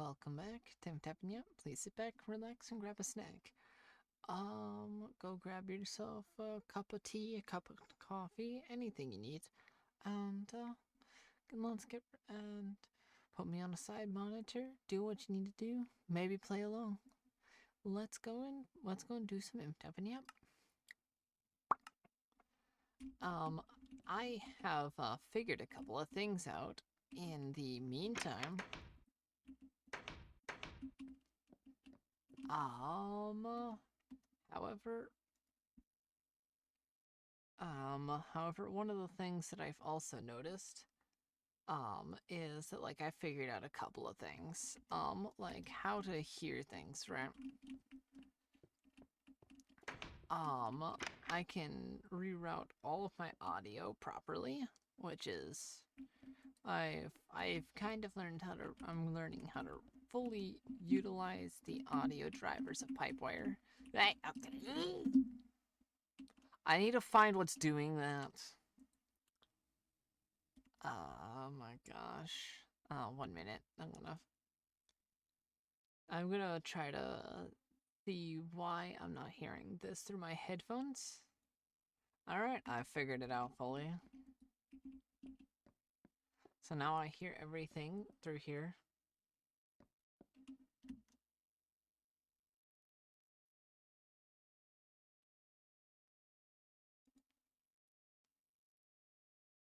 welcome back to InfDev and Yap. Please sit back, relax, and grab a snack. Go grab yourself a cup of tea, a cup of coffee, anything you need. And, let's get, and put me on a side monitor, do what you need to do, maybe play along. Let's go and do some InfDev and Yap. I have, figured a couple of things out. In the meantime, however, one of the things that I've also noticed, is that, like, I figured out a couple of things, like how to hear things, right? I can reroute all of my audio properly, which is, I've kind of learned I'm learning how to fully utilize the audio drivers of Pipewire. I need to find what's doing that. Oh my gosh. 1 minute. I'm gonna try to see why I'm not hearing this through my headphones. Alright, I figured it out fully. So now I hear everything through here.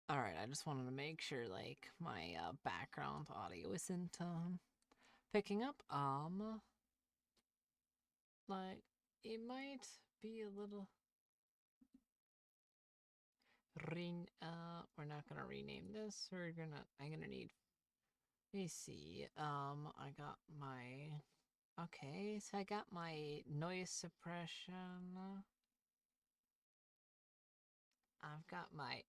Alright, I just wanted to make sure, like, my background audio isn't picking up. Like, it might be a little... we're not gonna rename this. I'm gonna need... Let me see. I got my... Okay, so I got my noise suppression. I've got my...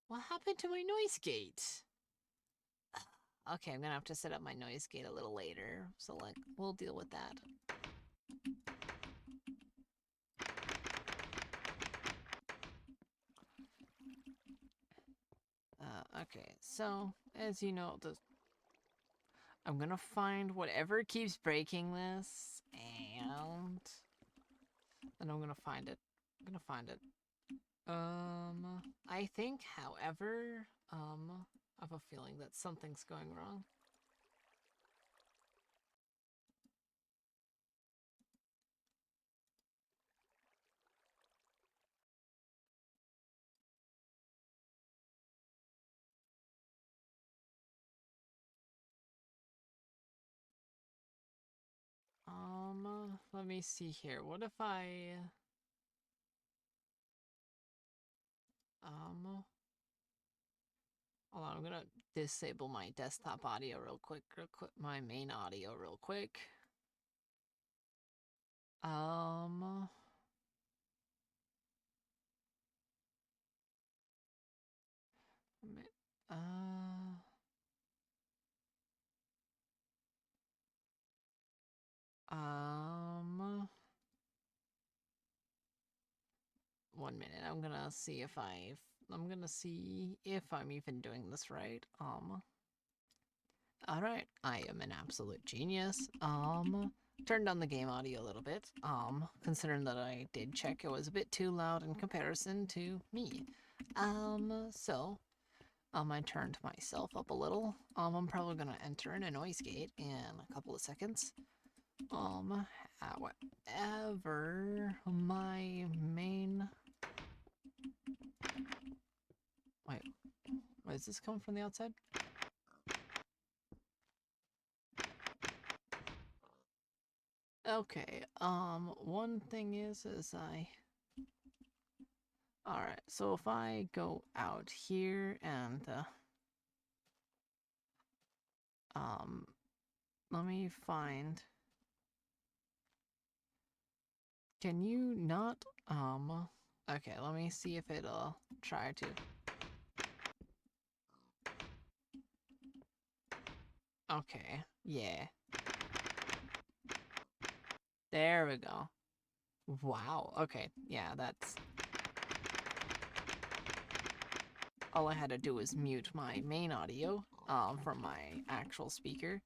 What happened to my noise gate? Okay, I'm gonna have to set up my noise gate a little later. So, like, we'll deal with that. Okay, so, as you know, I'm gonna find whatever keeps breaking this, and then I'm gonna find it. I think, however, I have a feeling that something's going wrong. Let me see here. What if I... Hold on, I'm gonna disable my desktop audio real quick, my main audio real quick. Um... Uh... 1 minute. I'm gonna see if I'm even doing this right. Alright, I am an absolute genius. Turned down the game audio a little bit. Considering that I did check it was a bit too loud in comparison to me. I turned myself up a little. I'm probably gonna enter in a noise gate in a couple of seconds. However, my main... Wait, is this coming from the outside? Okay, one thing is Alright, so if I go out here and, let me find... Can you not, okay, let me see if it'll try to... Okay, yeah. There we go. Wow, okay, yeah, that's... all I had to do was mute my main audio from my actual speaker.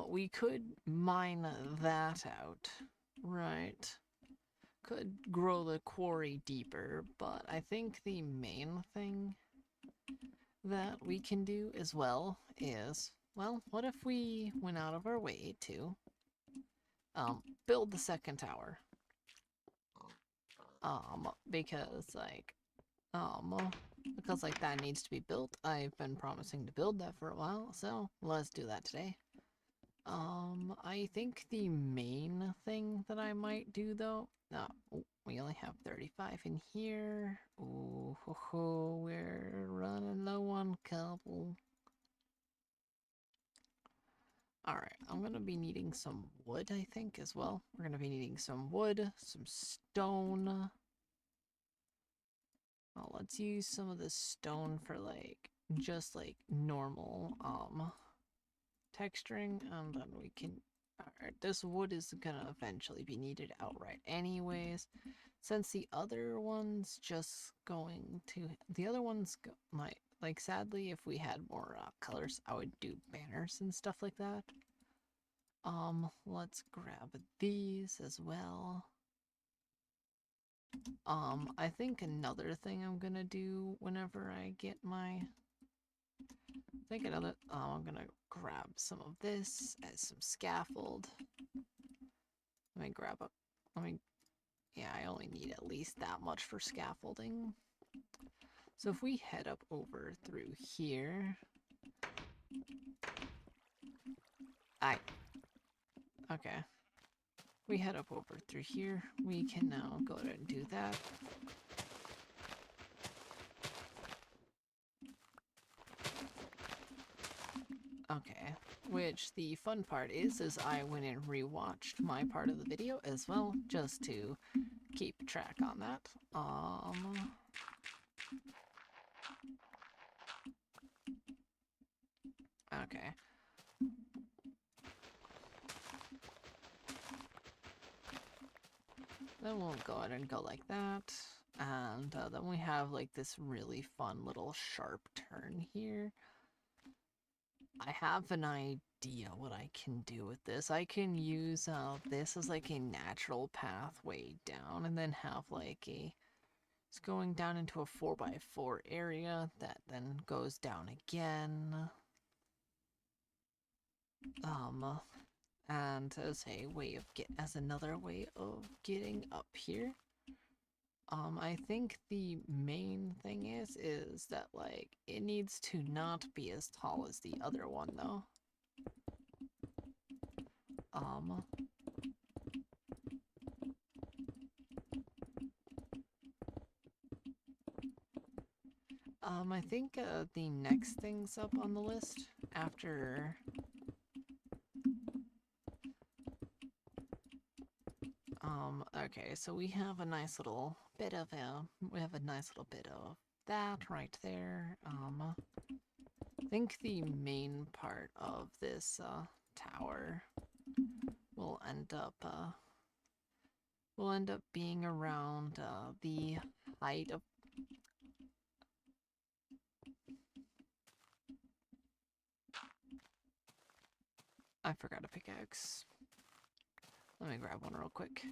We could mine that out, right? Could grow the quarry deeper, but I think the main thing that we can do as well is, well, what if we went out of our way to build the second tower? Because like that needs to be built. I've been promising to build that for a while, so let's do that today. I think the main thing that I might do though, we only have 35 in here. Oh, we're running low on cobble. Alright, I'm gonna be needing some wood, I think, as well. We're gonna be needing some wood, some stone. Oh, let's use some of this stone for just normal, texturing, and then we can... Alright, this wood is gonna eventually be needed outright anyways. Since the other one's just going to... The other one's... sadly, if we had more colors, I would do banners and stuff like that. Let's grab these as well. I think another thing I'm gonna do whenever I get my... I'm gonna grab some of this as some scaffold. Yeah, I only need at least that much for scaffolding. So if we head up over through here... Okay. We head up over through here. We can now go ahead and do that. Okay, which the fun part is I went and rewatched my part of the video as well, just to keep track on that. Okay. Then we'll go ahead and go like that. And then we have like this really fun little sharp turn here. I have an idea what I can do with this. I can use this as like a natural pathway down and then have like it's going down into a 4x4 area that then goes down again. And as another way of getting up here. I think the main thing is that like it needs to not be as tall as the other one though. I think the next things up on the list after okay, so we have a nice little bit of that right there. I think the main part of this tower will end up being around the height of... I forgot a pickaxe. Let me grab one real quick.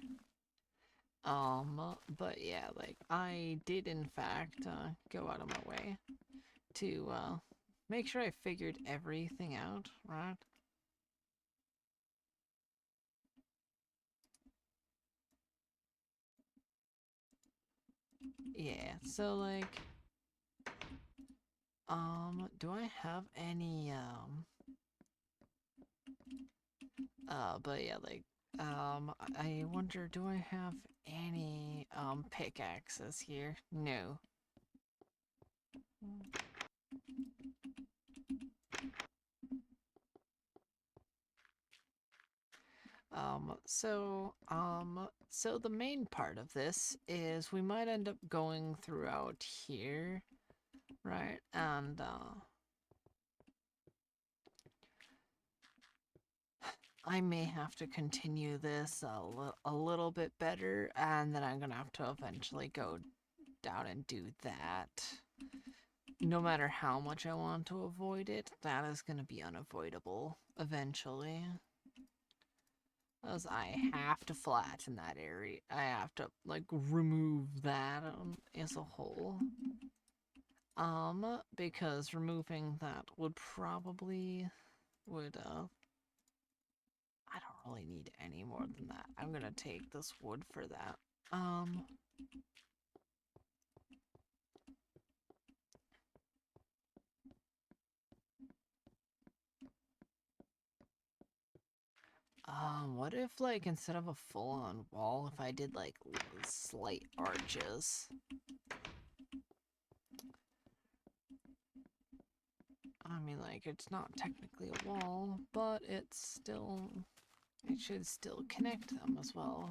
But yeah, like, I did in fact go out of my way to make sure I figured everything out, right? Yeah, so like, do I have any, but yeah, like, I wonder, do I have any, pickaxes here? No. So the main part of this is we might end up going throughout here, right? And, I may have to continue this a little bit better, and then I'm gonna have to eventually go down and do that. no matter how much I want to avoid it, that is going to be unavoidable eventually. As I have to flatten that area. I have to, like, remove that as a whole. Because removing that would probably, I don't really need any more than that. I'm gonna take this wood for that. What if, like, instead of a full-on wall, if I did, like, slight arches? I mean, like, it's not technically a wall, but it should still connect them as well.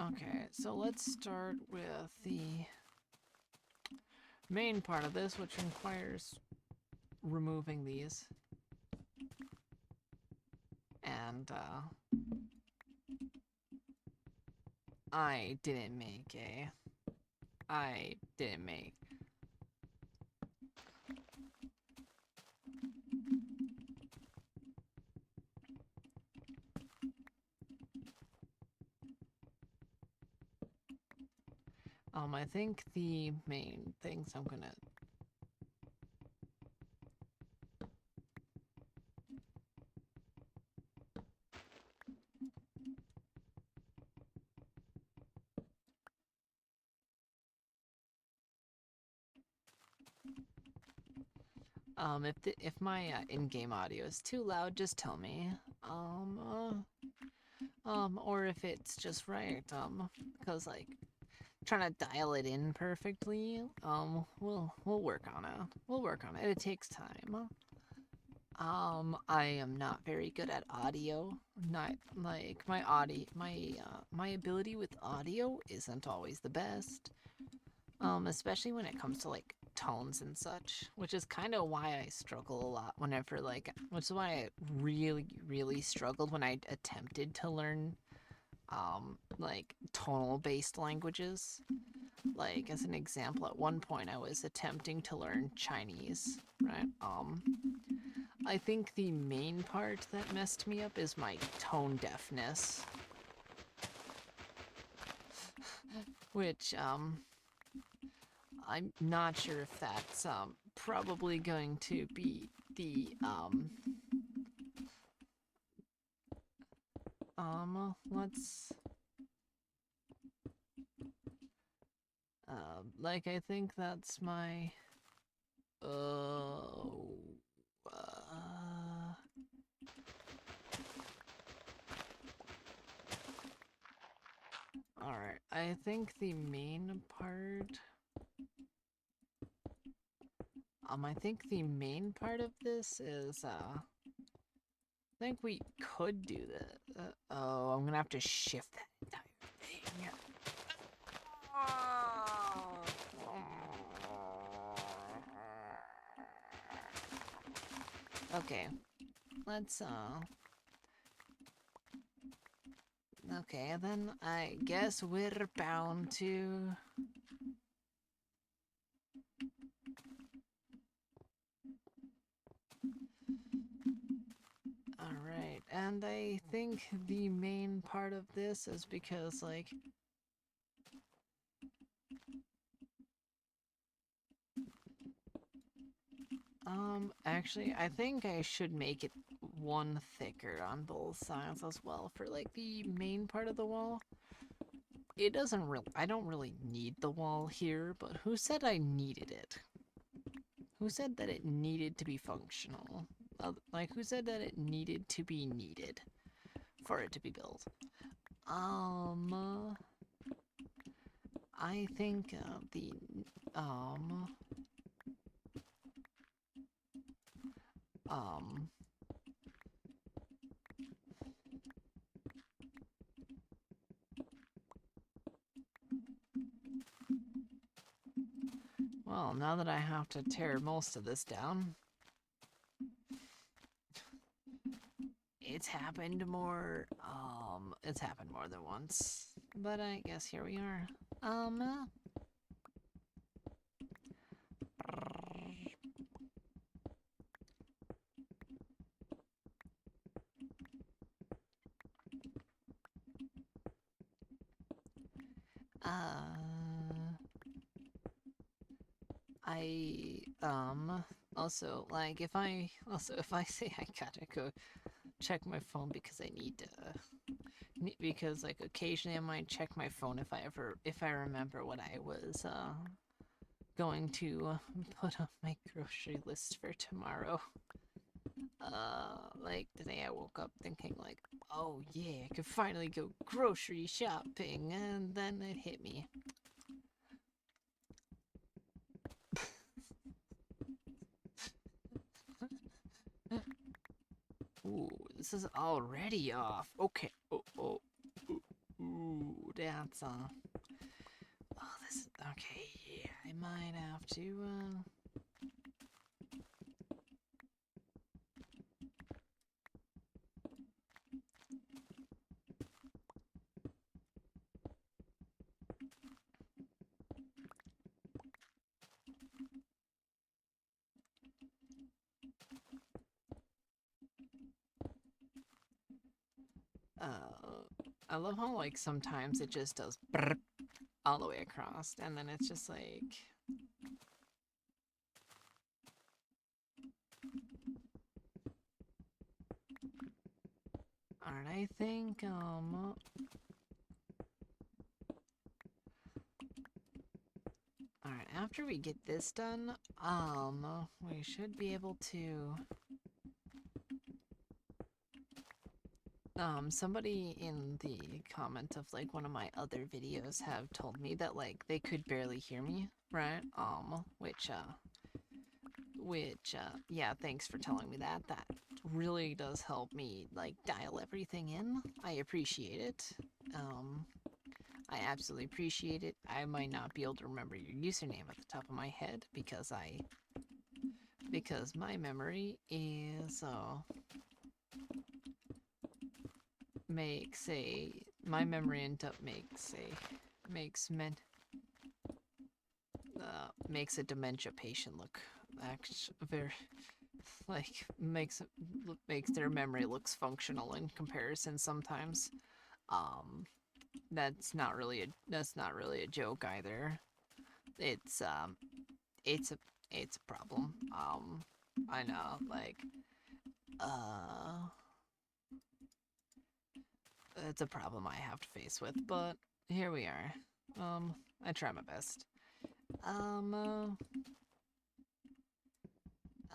Okay, so let's start with the main part of this, which requires removing these. And, I didn't make. I think the main things I'm gonna... if my in-game audio is too loud, just tell me. Or if it's just right, because, like, trying to dial it in perfectly, we'll work on it. We'll work on it. It takes time. I am not very good at audio. Not, like, my ability with audio isn't always the best. Especially when it comes to, like, tones and such, which is kind of why I struggle a lot whenever, like, which is why I really struggled when I attempted to learn, like, tonal-based languages. Like, as an example, at one point I was attempting to learn Chinese, right? I think the main part that messed me up is my tone deafness. Which, I'm not sure if that's, probably going to be the, let's... like, I think that's my... Alright, I think the main part... I think the main part of this is, I think we could do that. Oh, I'm gonna have to shift that entire thing. Okay, let's, okay, then I guess we're bound to... Alright, and I think the main part of this is because, like... Actually, I think I should make it one thicker on both sides as well for, like, the main part of the wall. It doesn't really... I don't really need the wall here, but who said I needed it? Who said that it needed to be functional? Like, who said that it needed to be needed for it to be built? I think, well, now that I have to tear most of this down, it's happened more than once, but I guess here we are. Uh, I also like if I say I gotta go check my phone because I need to because like occasionally I might check my phone if I remember what I was going to put on my grocery list for tomorrow. Like today I woke up thinking like, oh yeah, I could finally go grocery shopping, and then it hit me. Ooh, this is already off. Okay. Ooh, that's oh, this is okay. Yeah, I might have to. I love how like sometimes it just does brrr all the way across, and then it's just like. Alright, I think alright, after we get this done, we should be able to somebody in the comment of like one of my other videos have told me that like they could barely hear me, right? Yeah, thanks for telling me that. That really does help me like dial everything in. I appreciate it. I absolutely appreciate it. I might not be able to remember your username at the top of my head because my memory is my memory end up makes a dementia patient look very like makes their memory looks functional in comparison sometimes. Um, that's not really a joke either. It's it's a it's a problem. I know like uh it's a problem I have to face with, but here we are. I try my best. Um,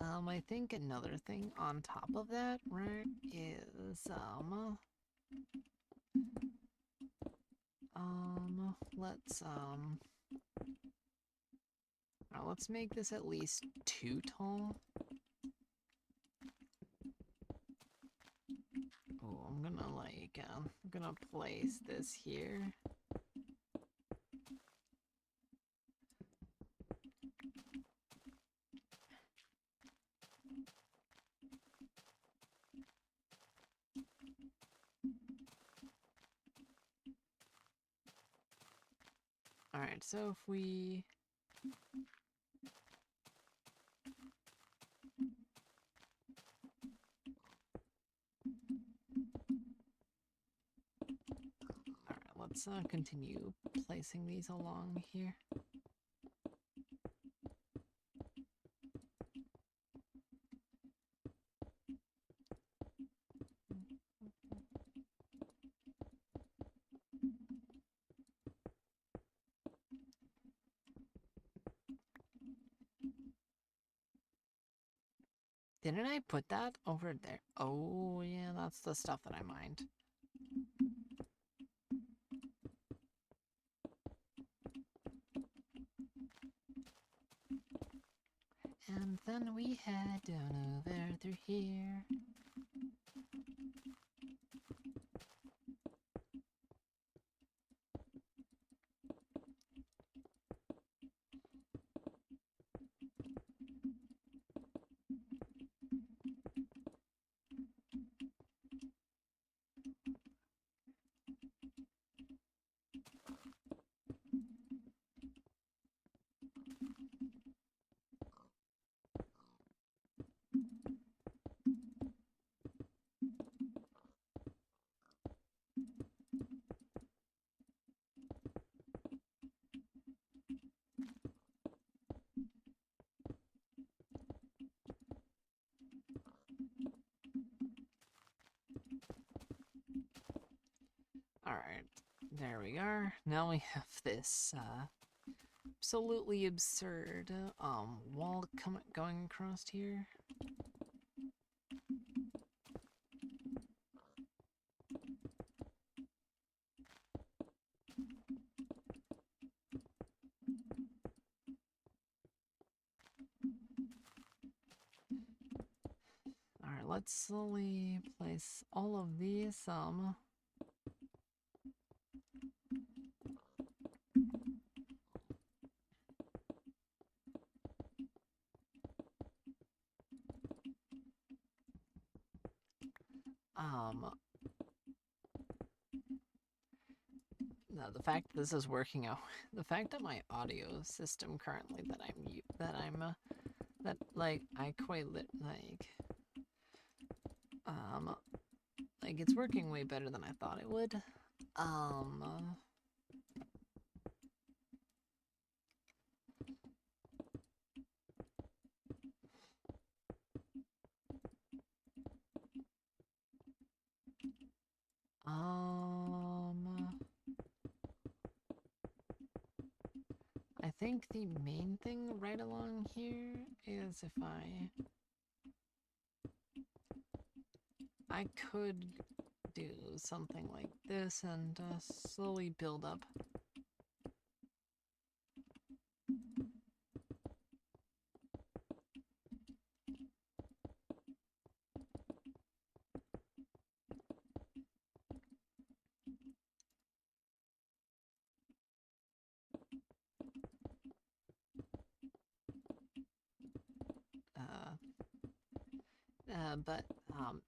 uh, I think another thing on top of that, right, is, let's, let's make this at least 2 tall. Oh, I'm gonna, like, I'm gonna place this here. Alright, so if we... Alright, let's continue placing these along here. Didn't I put that over there? Oh, yeah, that's the stuff that I mined. And then we head down over through here. Alright, there we are. Now we have this, absolutely absurd, wall going across here. Alright, let's slowly place all of these, no, the fact that this is working out, the fact that my audio system currently I quite like it's working way better than I thought it would. I think the main thing right along here is if I could do something like this and slowly build up.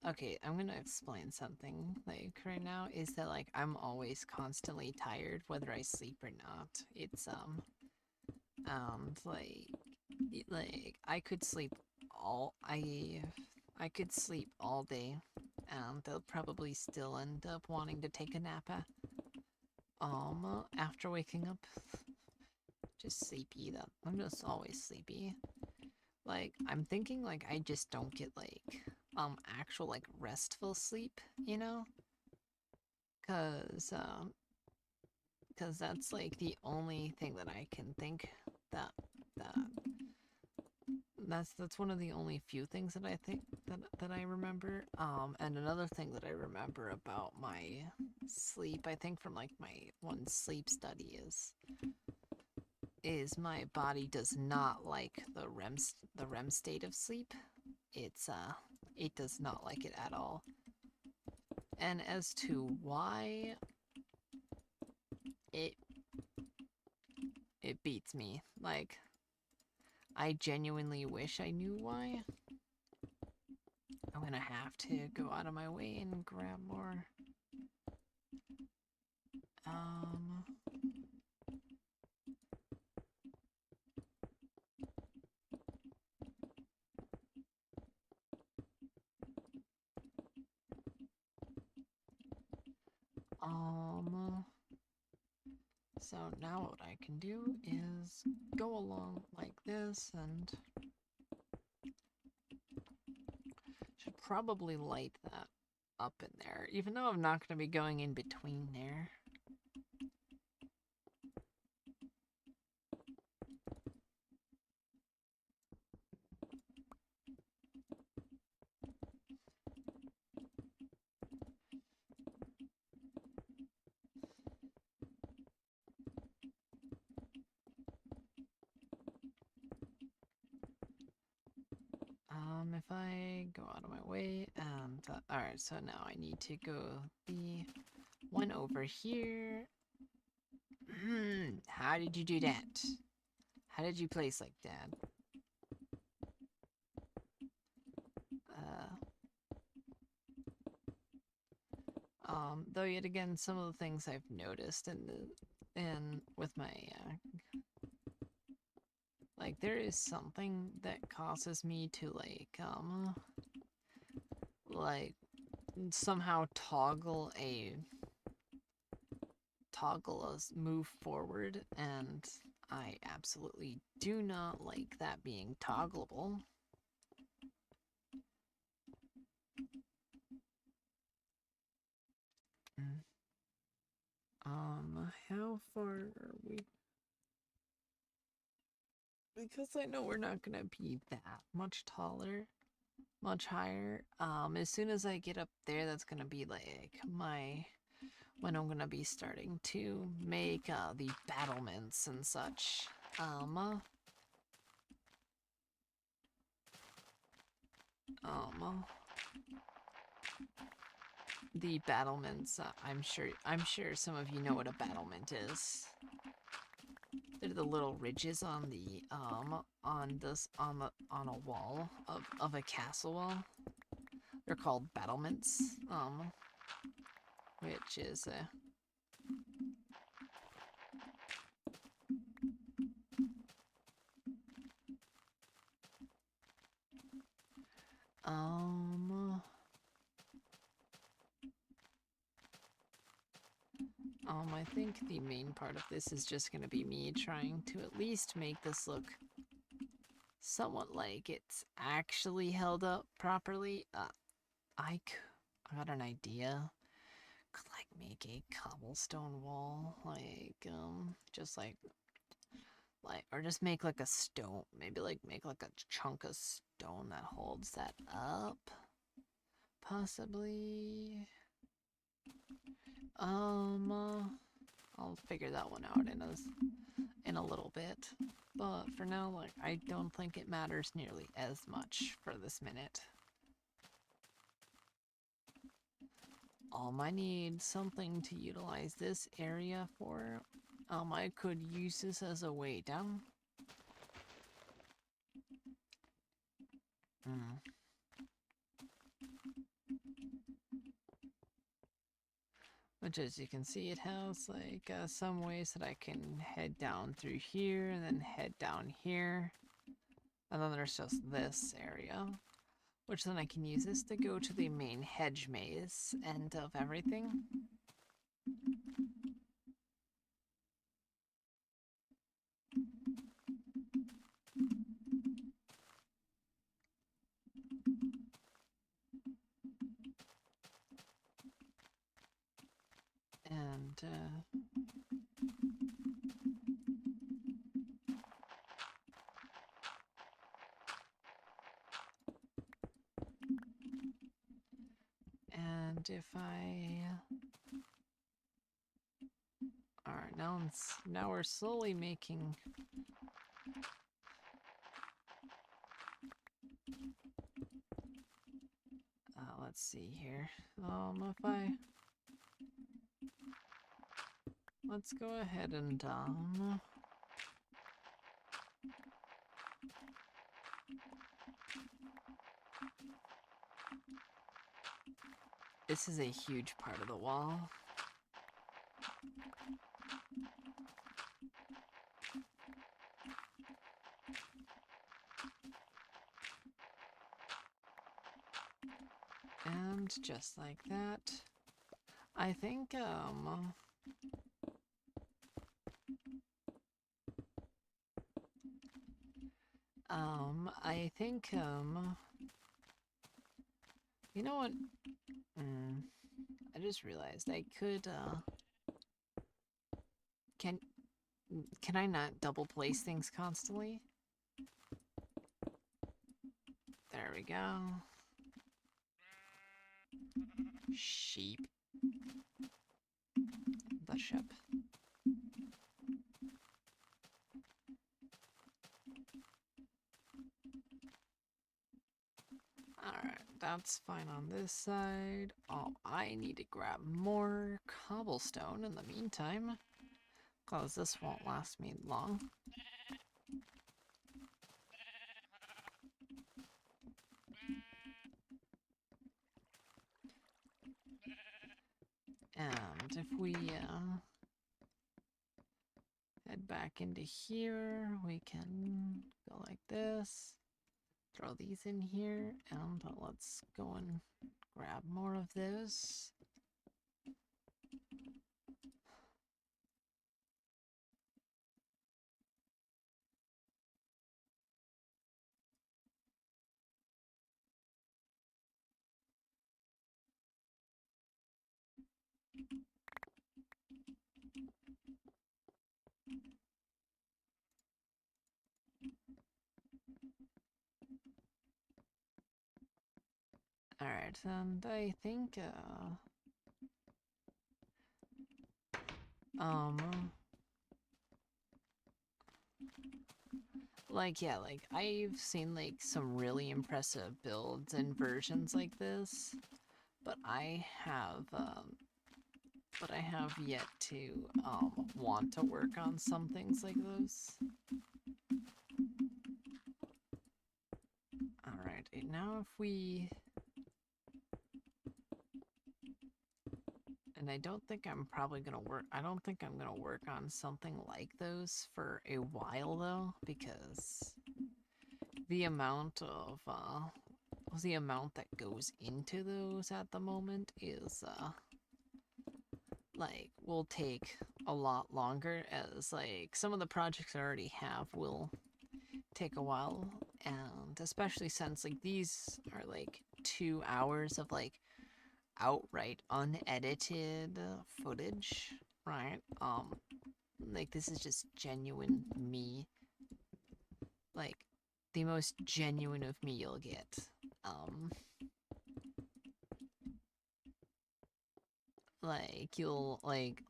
Okay, I'm gonna explain something, like, right now, is that, like, I'm always constantly tired, whether I sleep or not. It's, I could sleep I could sleep all day, and I'll probably still end up wanting to take a nap after waking up. Just sleepy, though. I'm just always sleepy. Like, I'm thinking, like, I just don't get, like, actual, like, restful sleep, you know? Cause that's, like, the only thing that I can think that, that's one of the only few things that I think, that I remember. And another thing that I remember about my sleep, I think from, like, my one sleep study is my body does not like the REM state of sleep. It does not like it at all. And as to why, it beats me. Like, I genuinely wish I knew why. I'm gonna have to go out of my way and grab more. So now what I can do is go along like this and should probably light that up in there, even though I'm not going to be going in between there. If I go out of my way, and alright, so now I need to go the one over here. How did you do that? How did you place like that? Though yet again, some of the things I've noticed and with my like, there is something that causes me to like somehow toggle a move forward, and I absolutely do not like that being toggleable. How far are we? Because I know we're not gonna be that much taller, much higher. As soon as I get up there, that's gonna be like when I'm gonna be starting to make the battlements and such. Um, um, the battlements. I'm sure some of you know what a battlement is. They're the little ridges on the on a wall of a castle wall. They're called battlements. Which is um I think the main part of this is just gonna be me trying to at least make this look somewhat like it's actually held up properly. I got an idea. Could like make a cobblestone wall, just or just make like a stone, maybe like make like a chunk of stone that holds that up, possibly. I'll figure that one out in a little bit. But for now, like, I don't think it matters nearly as much for this minute. I need something to utilize this area for. I could use this as a way down. Which, as you can see, it has like some ways that I can head down through here and then head down here. And then there's just this area, which then I can use this to go to the main hedge maze end of everything. And if I alright, now we're slowly making let's see here. If I let's go ahead and this is a huge part of the wall. And just like that, I think, you know what? I just realized I could, can I not double place things constantly? There we go. Sheep. The ship. Alright, that's fine on this side. Oh, I need to grab more cobblestone in the meantime, because this won't last me long. And if we head back into here, we can go like this. Throw these in here, and let's go and grab more of those. Alright, and I think, like, yeah, like, I've seen, like, some really impressive builds and versions like this, but I have yet to, want to work on some things like those. Alright, now if we... And I don't think I'm probably gonna work... I don't think I'm gonna work on something like those for a while, though, because the amount that goes into those at the moment is, like, will take a lot longer, as, like, some of the projects I already have will take a while, and especially since, like, these are, like, 2 hours of, like, outright unedited footage, right? Like, this is just genuine me. Like, the most genuine of me you'll get. Like, you'll, like,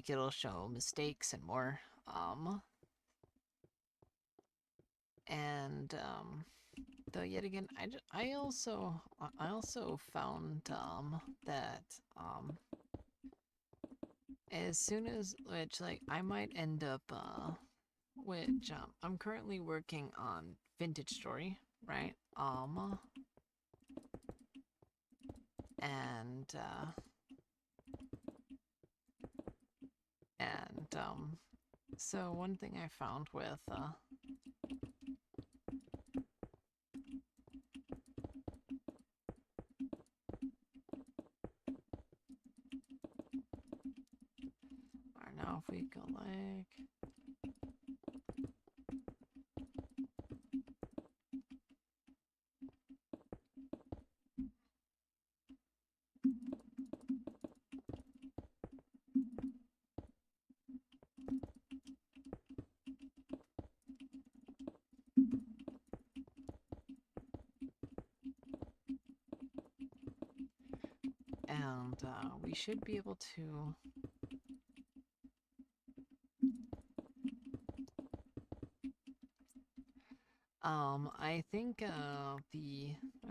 it'll show mistakes and more, and, though yet again, I also found, that, as soon as, which, like, I might end up, which, I'm currently working on Vintage Story, right? And, so one thing I found with, or now if we go like... And, we should be able to... I think, I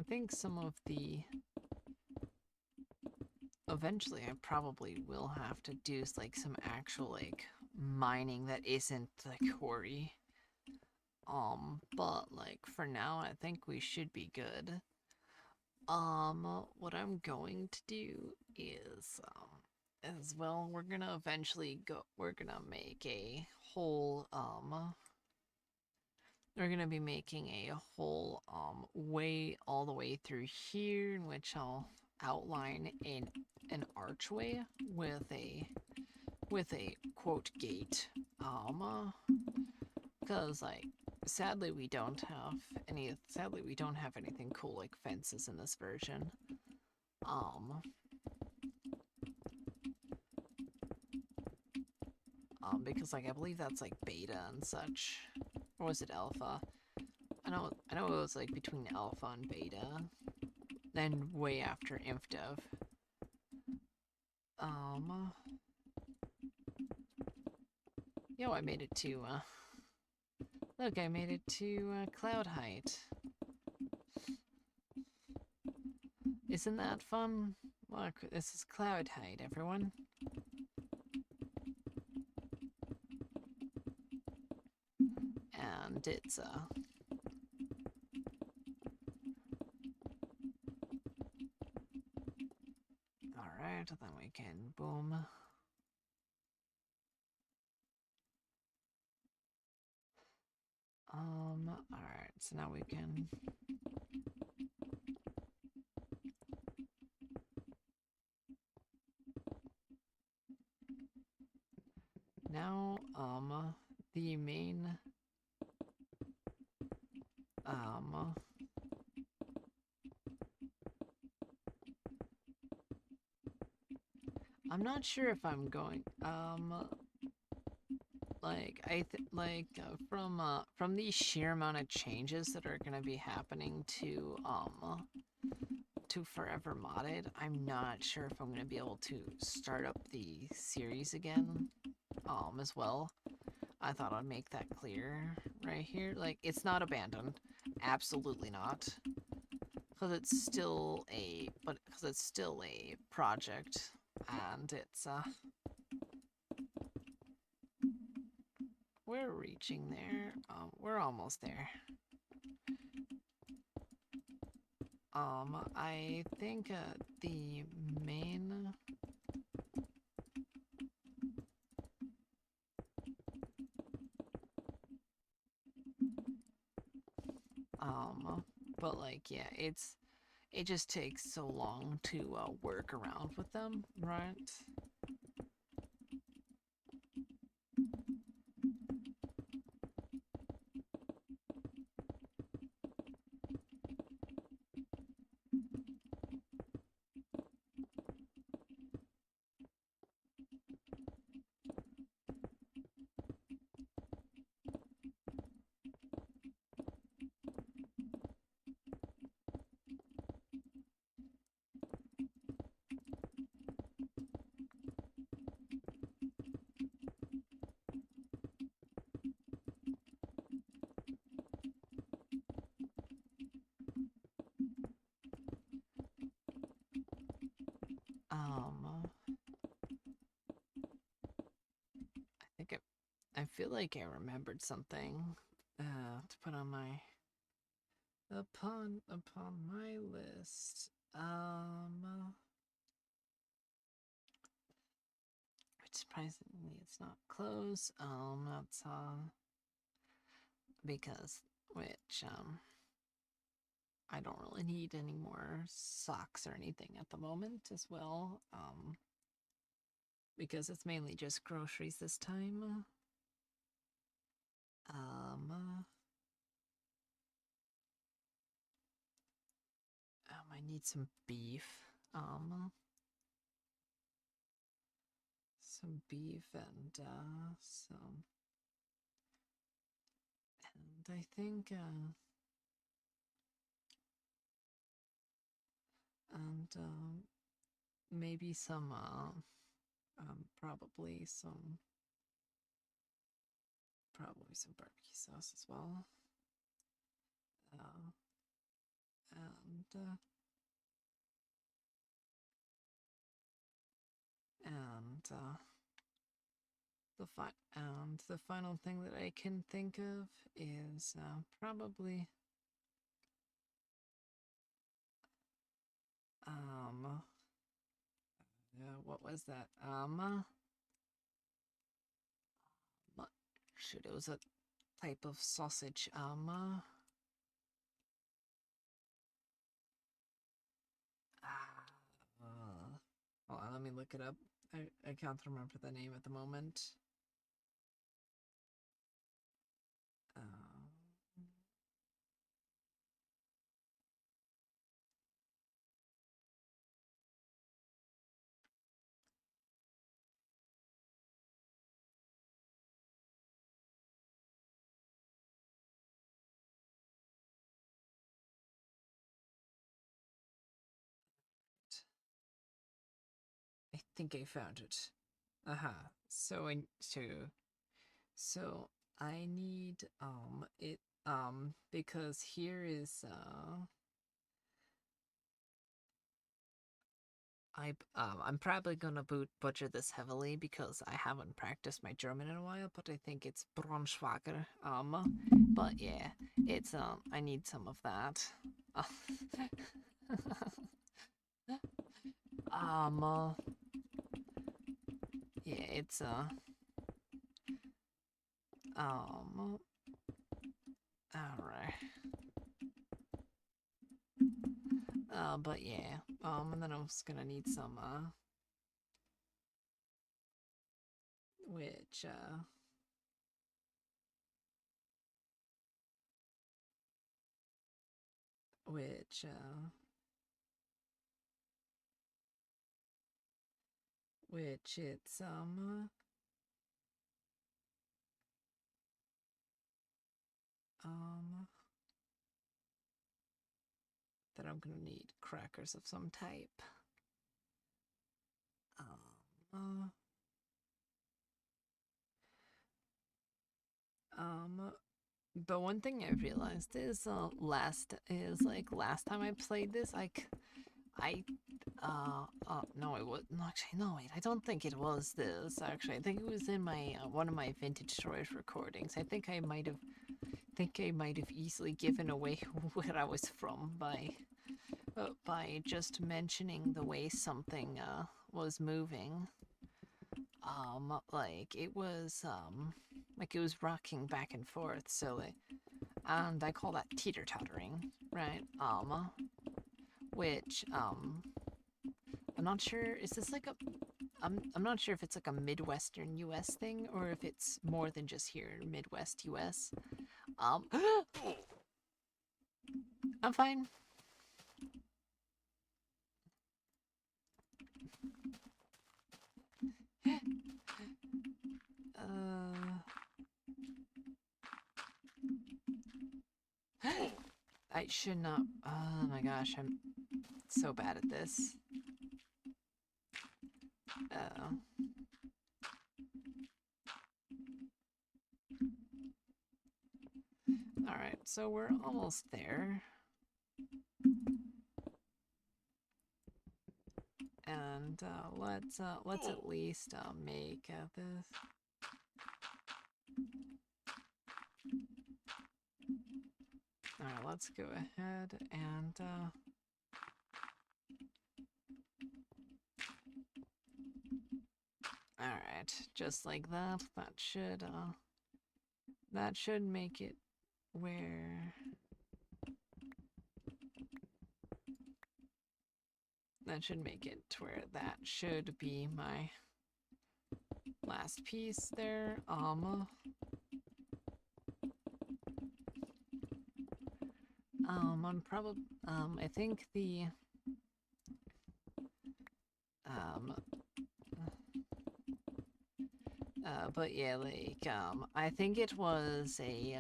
think some of the... Eventually, I probably will have to do, like, some actual, like, mining that isn't the quarry. But, like, for now, I think we should be good. What I'm going to do is, as well, we're gonna eventually we're gonna make a whole, we're gonna be making a whole, way all the way through here, in which I'll outline an archway with a quote gate, because, like, sadly we don't have anything cool like fences in this version. Because, like, I believe that's, like, beta and such. Or was it alpha? I know it was, like, between alpha and beta. Then way after InfDev. Yo, I made it to, look, I made it to, cloud height. Isn't that fun? Look, this is cloud height, everyone. And it's, alright, then we can boom. Alright, so now we can... Now, the main, I'm not sure if I'm going, like, from the sheer amount of changes that are gonna be happening to, to forever modded, I'm not sure if I'm gonna be able to start up the series again, as well. I thought I'd make that clear right here. Like, it's not abandoned. Absolutely not. Because it's still a project. And it's, we're reaching there. We're almost there. I think, the main... but like, yeah, it just takes so long to, work around with them, right? I think I feel like I remembered something, to put on my upon my list. Which surprisingly it's not close. That's because I don't really need any more socks or anything at the moment as well. Because it's mainly just groceries this time. I need some beef. Some beef and some, and I think and maybe some probably some barbecue sauce as well. Uh, and and the final thing that I can think of is probably what was that? Shoot, it was a type of sausage. Hold on, let me look it up. I can't remember the name at the moment. I think I found it. Aha. So I need it because here is I'm probably gonna butcher this heavily because I haven't practiced my German in a while, but I think it's Braunschweiger. But yeah, it's I need some of that. Yeah, it's all right. But yeah, and then I was gonna need some which which uh which it's that I'm gonna need crackers of some type. But one thing I realized is last time I played this, no, it was actually no wait, I don't think it was this actually. I think it was in my one of my Vintage Stories recordings. I think I might have easily given away where I was from by just mentioning the way something was moving. Like it was rocking back and forth, so like, and I call that teeter-tottering, right? Which I'm not sure, is this like a I'm not sure if it's like a Midwestern US thing or if it's more than just here in Midwest US. I'm fine. I should not. Oh my gosh, I'm so bad at this. Alright, so we're almost there. And let's at least make this. Alright, let's go ahead and alright, just like that. That should make it where that should make it to where that should be my last piece there. I'm probably I think the but yeah, like I think it was a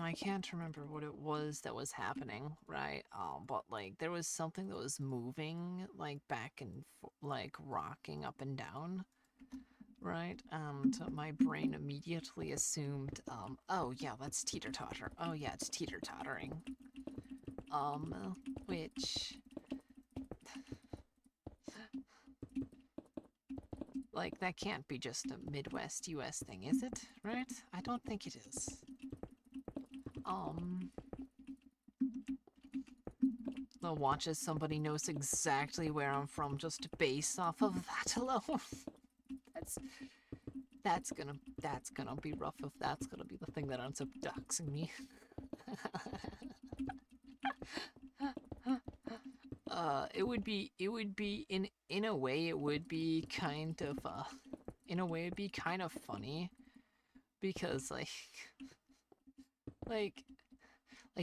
I can't remember what it was that was happening, right? But like there was something that was moving, like back and like rocking up and down, right? And my brain immediately assumed, oh yeah, that's teeter-totter. Oh yeah, it's teeter-tottering. Which, like, that can't be just a Midwest US thing, is it? Right? I don't think it is. The watch as somebody knows exactly where I'm from just based off of that alone. that's gonna be rough if that's gonna be the thing that ends up doxing me. It would be in a way it would be kind of in a way it'd be kind of funny because like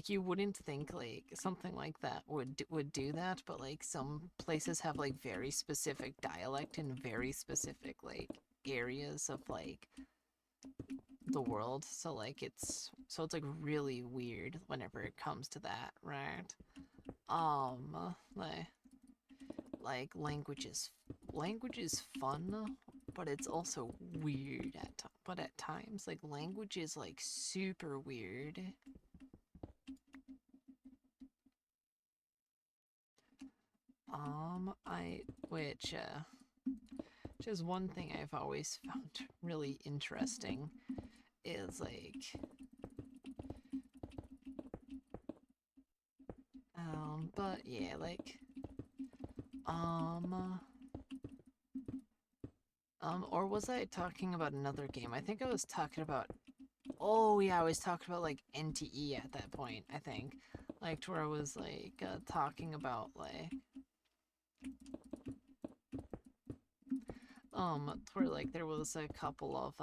you wouldn't think like something like that would do that, but like some places have like very specific dialect in very specific like areas of like the world, so like it's like really weird whenever it comes to that, right? Like language is fun, but it's also weird at times like language is like super weird. Which is one thing I've always found really interesting is like but yeah, like or was I talking about another game? I think I was talking about, oh yeah, I was talking about like NTE at that point, I think. Like to where I was like talking about like to where like there was a couple of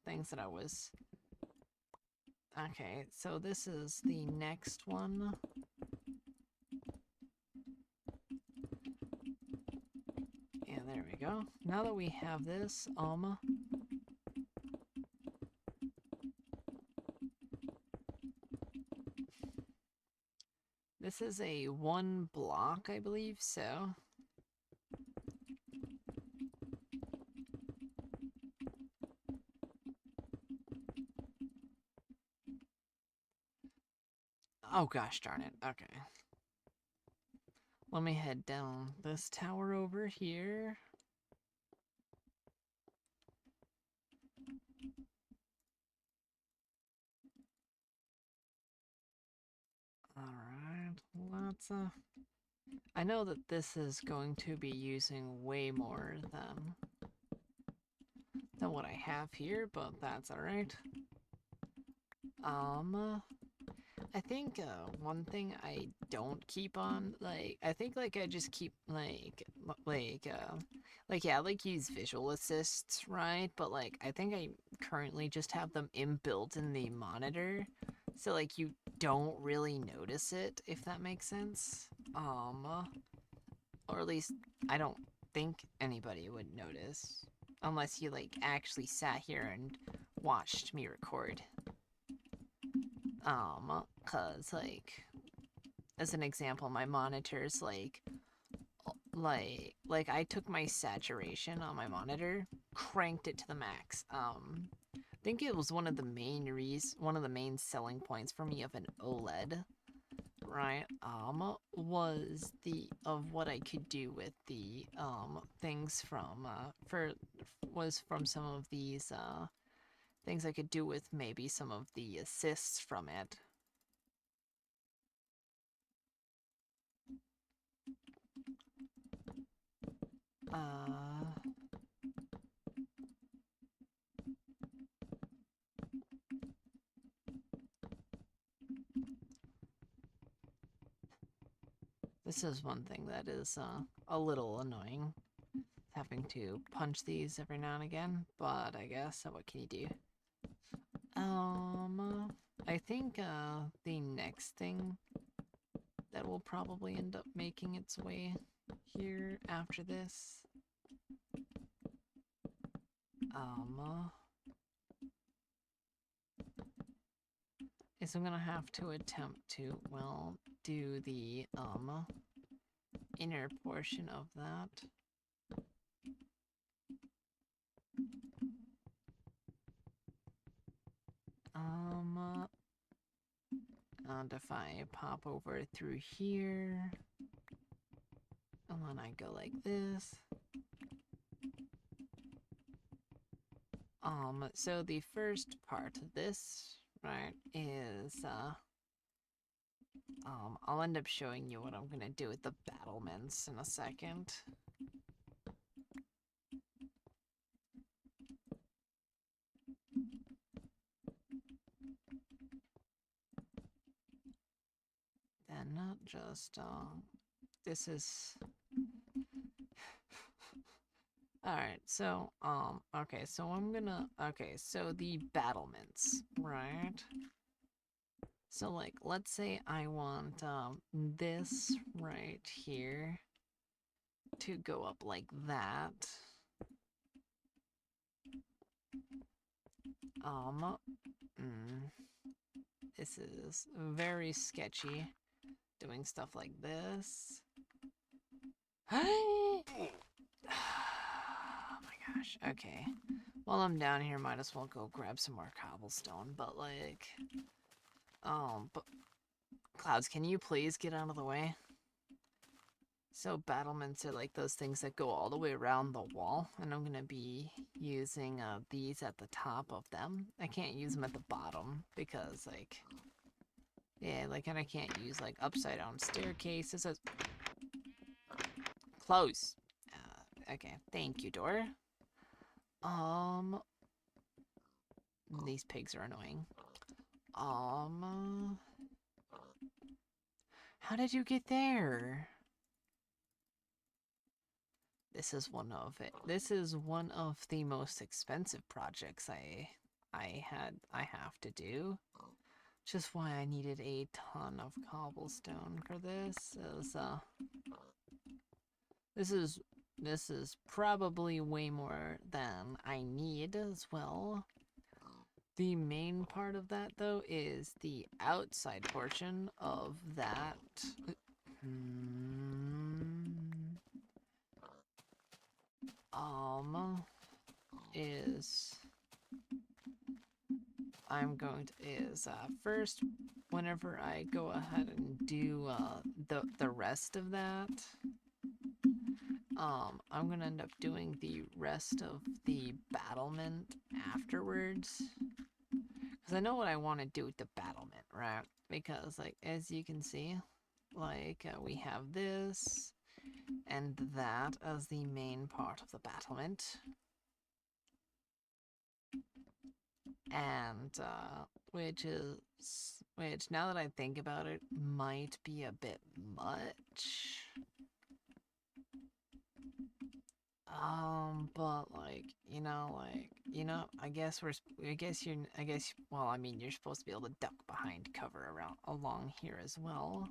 things that I was. Okay, so this is the next one. Yeah, there we go. Now that we have this, This is a 1 block, I believe, so. Oh gosh darn it, okay. Let me head down this tower over here. Alright, let's I know that this is going to be using way more than what I have here, but that's alright. I think one thing I don't keep on, like, I think like I just keep yeah, like use visual assists, right? But like I think I currently just have them inbuilt in the monitor, so like you don't really notice it, if that makes sense. Or at least I don't think anybody would notice unless you like actually sat here and watched me record. Cause like, as an example, my monitor's like I took my saturation on my monitor, cranked it to the max. I think it was one of the main selling points for me of an OLED, right? Was the of what I could do with the things from was from some of these things I could do with maybe some of the assists from it. This is one thing that is a little annoying, having to punch these every now and again, but I guess, what can you do? I think the next thing that will probably end up making its way here after this, is I'm gonna have to attempt to, well, do the inner portion of that. And if I pop over through here, and then I go like this. So the first part of this, right, is, I'll end up showing you what I'm gonna do with the battlements in a second. Then not just, this is... Alright, so, okay, so I'm gonna, okay, so the battlements, right? So, like, let's say I want, this right here to go up like that. This is very sketchy, doing stuff like this. Oh my gosh, okay. While I'm down here, might as well go grab some more cobblestone, but like... but... Clouds, can you please get out of the way? So battlements are like those things that go all the way around the wall, and I'm gonna be using these at the top of them. I can't use them at the bottom because like, yeah, like, and I can't use like upside down staircases. Close. Okay, thank you, door. These pigs are annoying. How did you get there? This is one of it. This is one of the most expensive projects I have to do. Just why I needed a ton of cobblestone for this. This is probably way more than I need as well. The main part of that, though, is the outside portion of that. Is I'm going to first, whenever I go ahead and do the rest of that, I'm gonna end up doing the rest of the battlement afterwards, because I know what I want to do with the battlement, right? Because, like, as you can see, like, we have this and that as the main part of the battlement. And, which, now that I think about it, might be a bit much. But, like, well, I mean, you're supposed to be able to duck behind cover along here as well.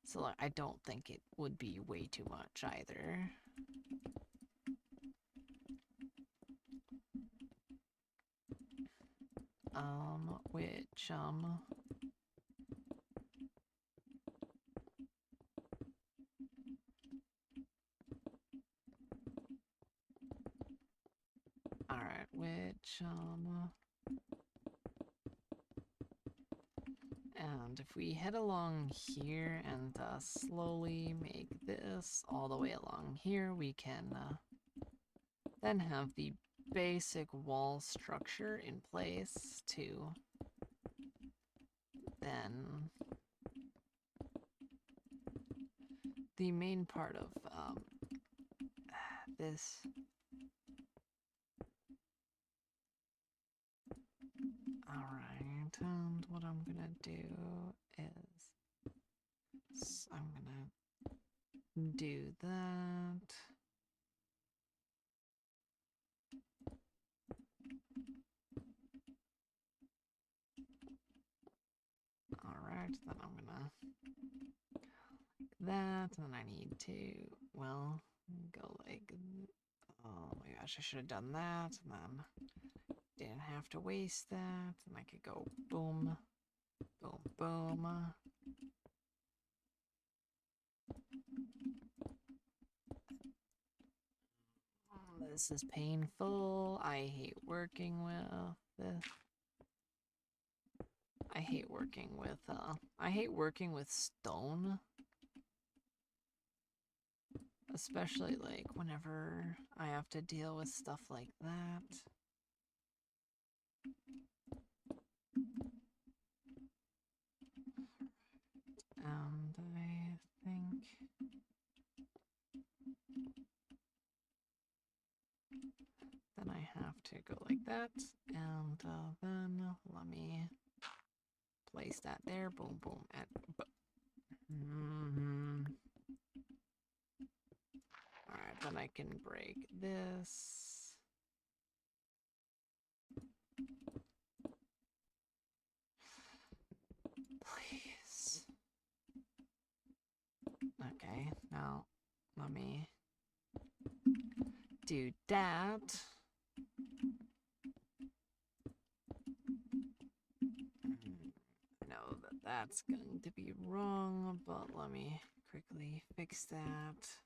So, like, I don't think it would be way too much either. Alright, and if we head along here and slowly make this all the way along here, we can then have the basic wall structure in place to then the main part of this. Alright, and what I'm gonna do is I'm gonna do that. Alright, then I'm gonna that, and then I need to, well, go like, oh my gosh, I should have done that, and then didn't have to waste that, and I could go boom, boom, boom. This is painful. I hate working with this. I hate working with stone. Especially, like, whenever I have to deal with stuff like that. And I think then I have to go like that, and then let me place that there. Boom, boom, and Alright, then I can break this. Please. Okay, now let me do that. I know that that's going to be wrong, but let me quickly fix that.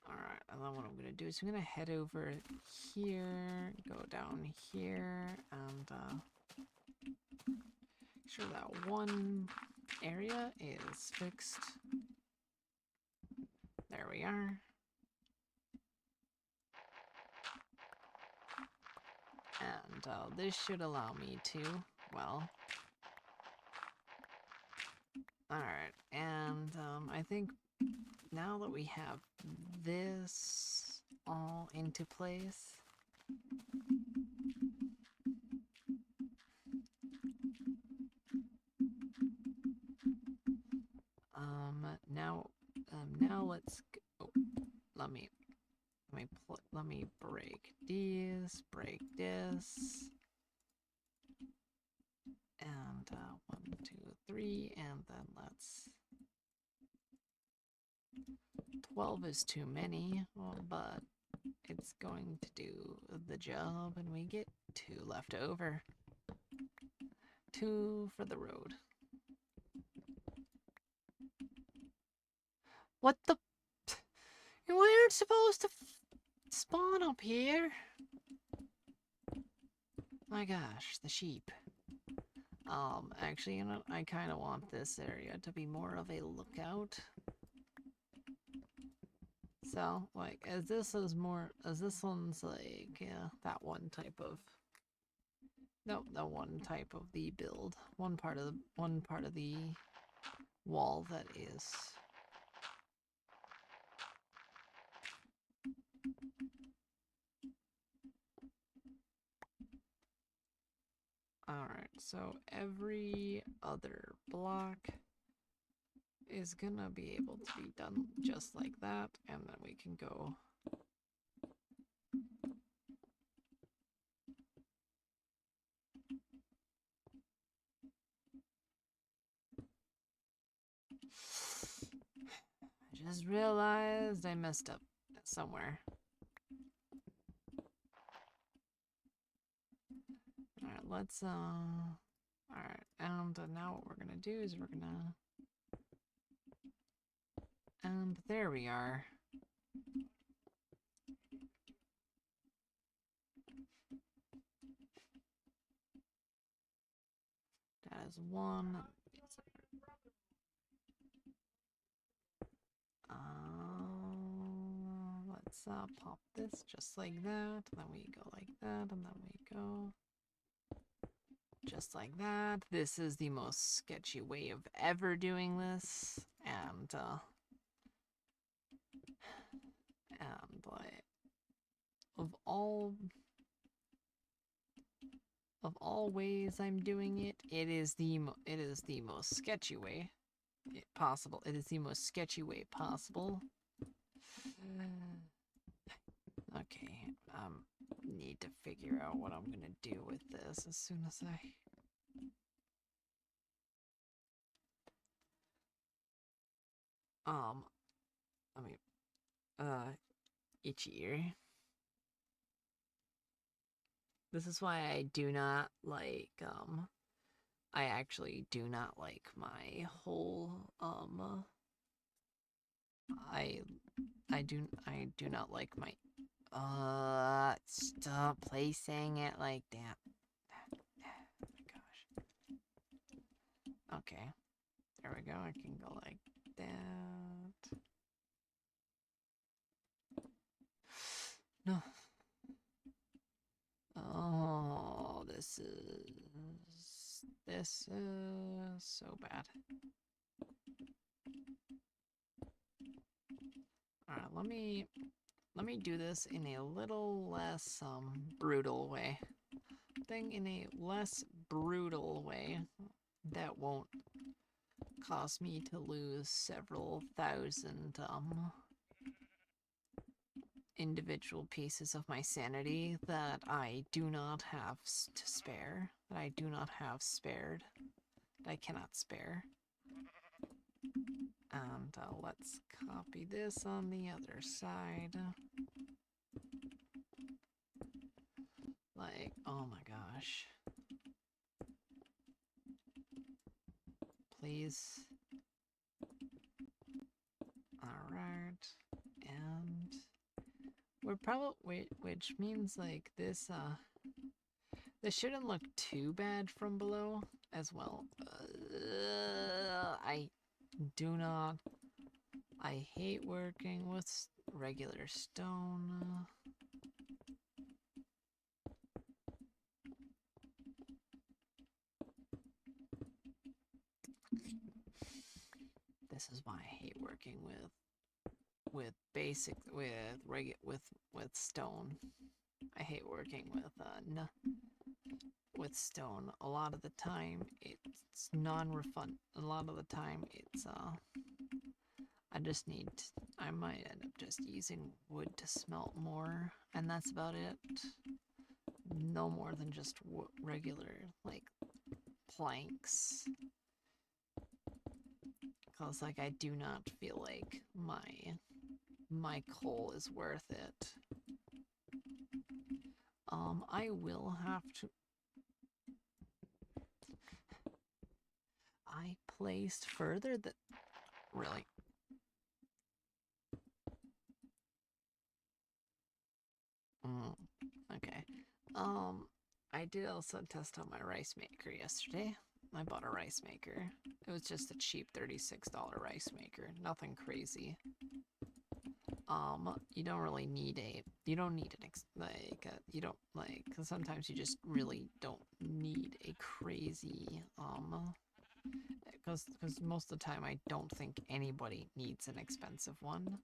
Alright, and then what I'm gonna do is I'm gonna head over here, go down here, and make sure that one area is fixed. There we are. And this should allow me to, well... Alright, and I think now that we have this all into place, now let's go. Let me break this, and 1, 2, 3, and then let's. 12 is too many, but it's going to do the job, and we get 2 left over. 2 for the road. What the? You weren't supposed to spawn up here. My gosh, the sheep. Actually, you know, I kind of want this area to be more of a lookout. So, like, as this one's like, yeah, that one type of, nope, that one type of the build, one part of the wall that is. Alright, so every other block is gonna be able to be done just like that, and then we can go I just realized I messed up somewhere. Alright, let's alright, and now what we're gonna do is we're gonna, and there we are. That is one. Let's pop this just like that, and then we go like that, and then we go just like that. This is the most sketchy way of ever doing this, and like, of all ways I'm doing it, it is the most sketchy way possible. It is the most sketchy way possible. Okay, need to figure out what I'm gonna do with this as soon as I mean, itchy ear. This is why I do not like, I actually do not like my whole, I do not like my, stop placing it like that. Oh my gosh. Okay, there we go, I can go like that. No. Oh, this is so bad. Alright, let me do this in a little less brutal way. In a less brutal way that won't cause me to lose several thousand individual pieces of my sanity that I do not have to spare, that I do not have spared, that I cannot spare. And let's copy this on the other side. Like, oh my gosh. Please. Alright. And we're probably, which means like this, this shouldn't look too bad from below as well. I hate working with regular stone. This is why I hate working with stone. I hate working with stone. A lot of the time it's non-refund. A lot of the time it's I might end up just using wood to smelt more, and that's about it. No more than just regular, like, planks. Because, like, I do not feel like my coal is worth it. I will have to... I placed further that... Really? Okay. I did also test out my rice maker yesterday. I bought a rice maker. It was just a cheap $36 rice maker. Nothing crazy. You don't really need you don't need you don't, cause sometimes you just really don't need a crazy, cause most of the time I don't think anybody needs an expensive one.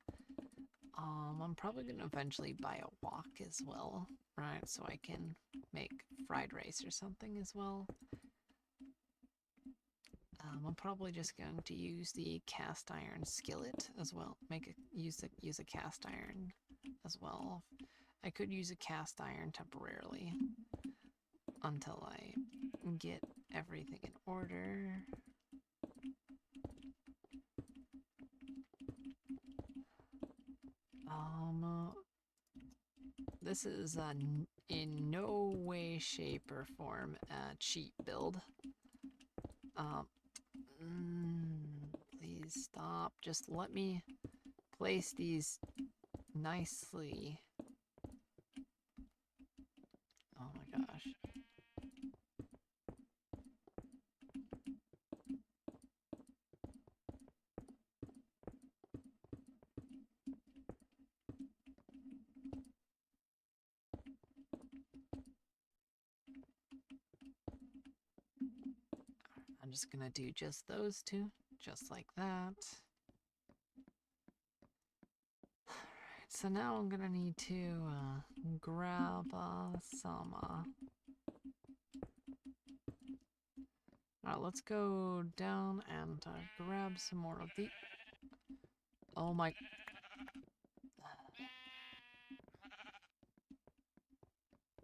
I'm probably gonna eventually buy a wok as well, right? So I can make fried rice or something as well. I'm probably just going to use the cast iron skillet as well. Use a cast iron as well. I could use a cast iron temporarily until I get everything in order. This is in no way, shape, or form a cheat build. Please stop. Just let me place these nicely. Oh my gosh. I'm just gonna do just those two, just like that. Alright, so now I'm gonna need to grab some... Alright, let's go down and grab some more of the... Oh my...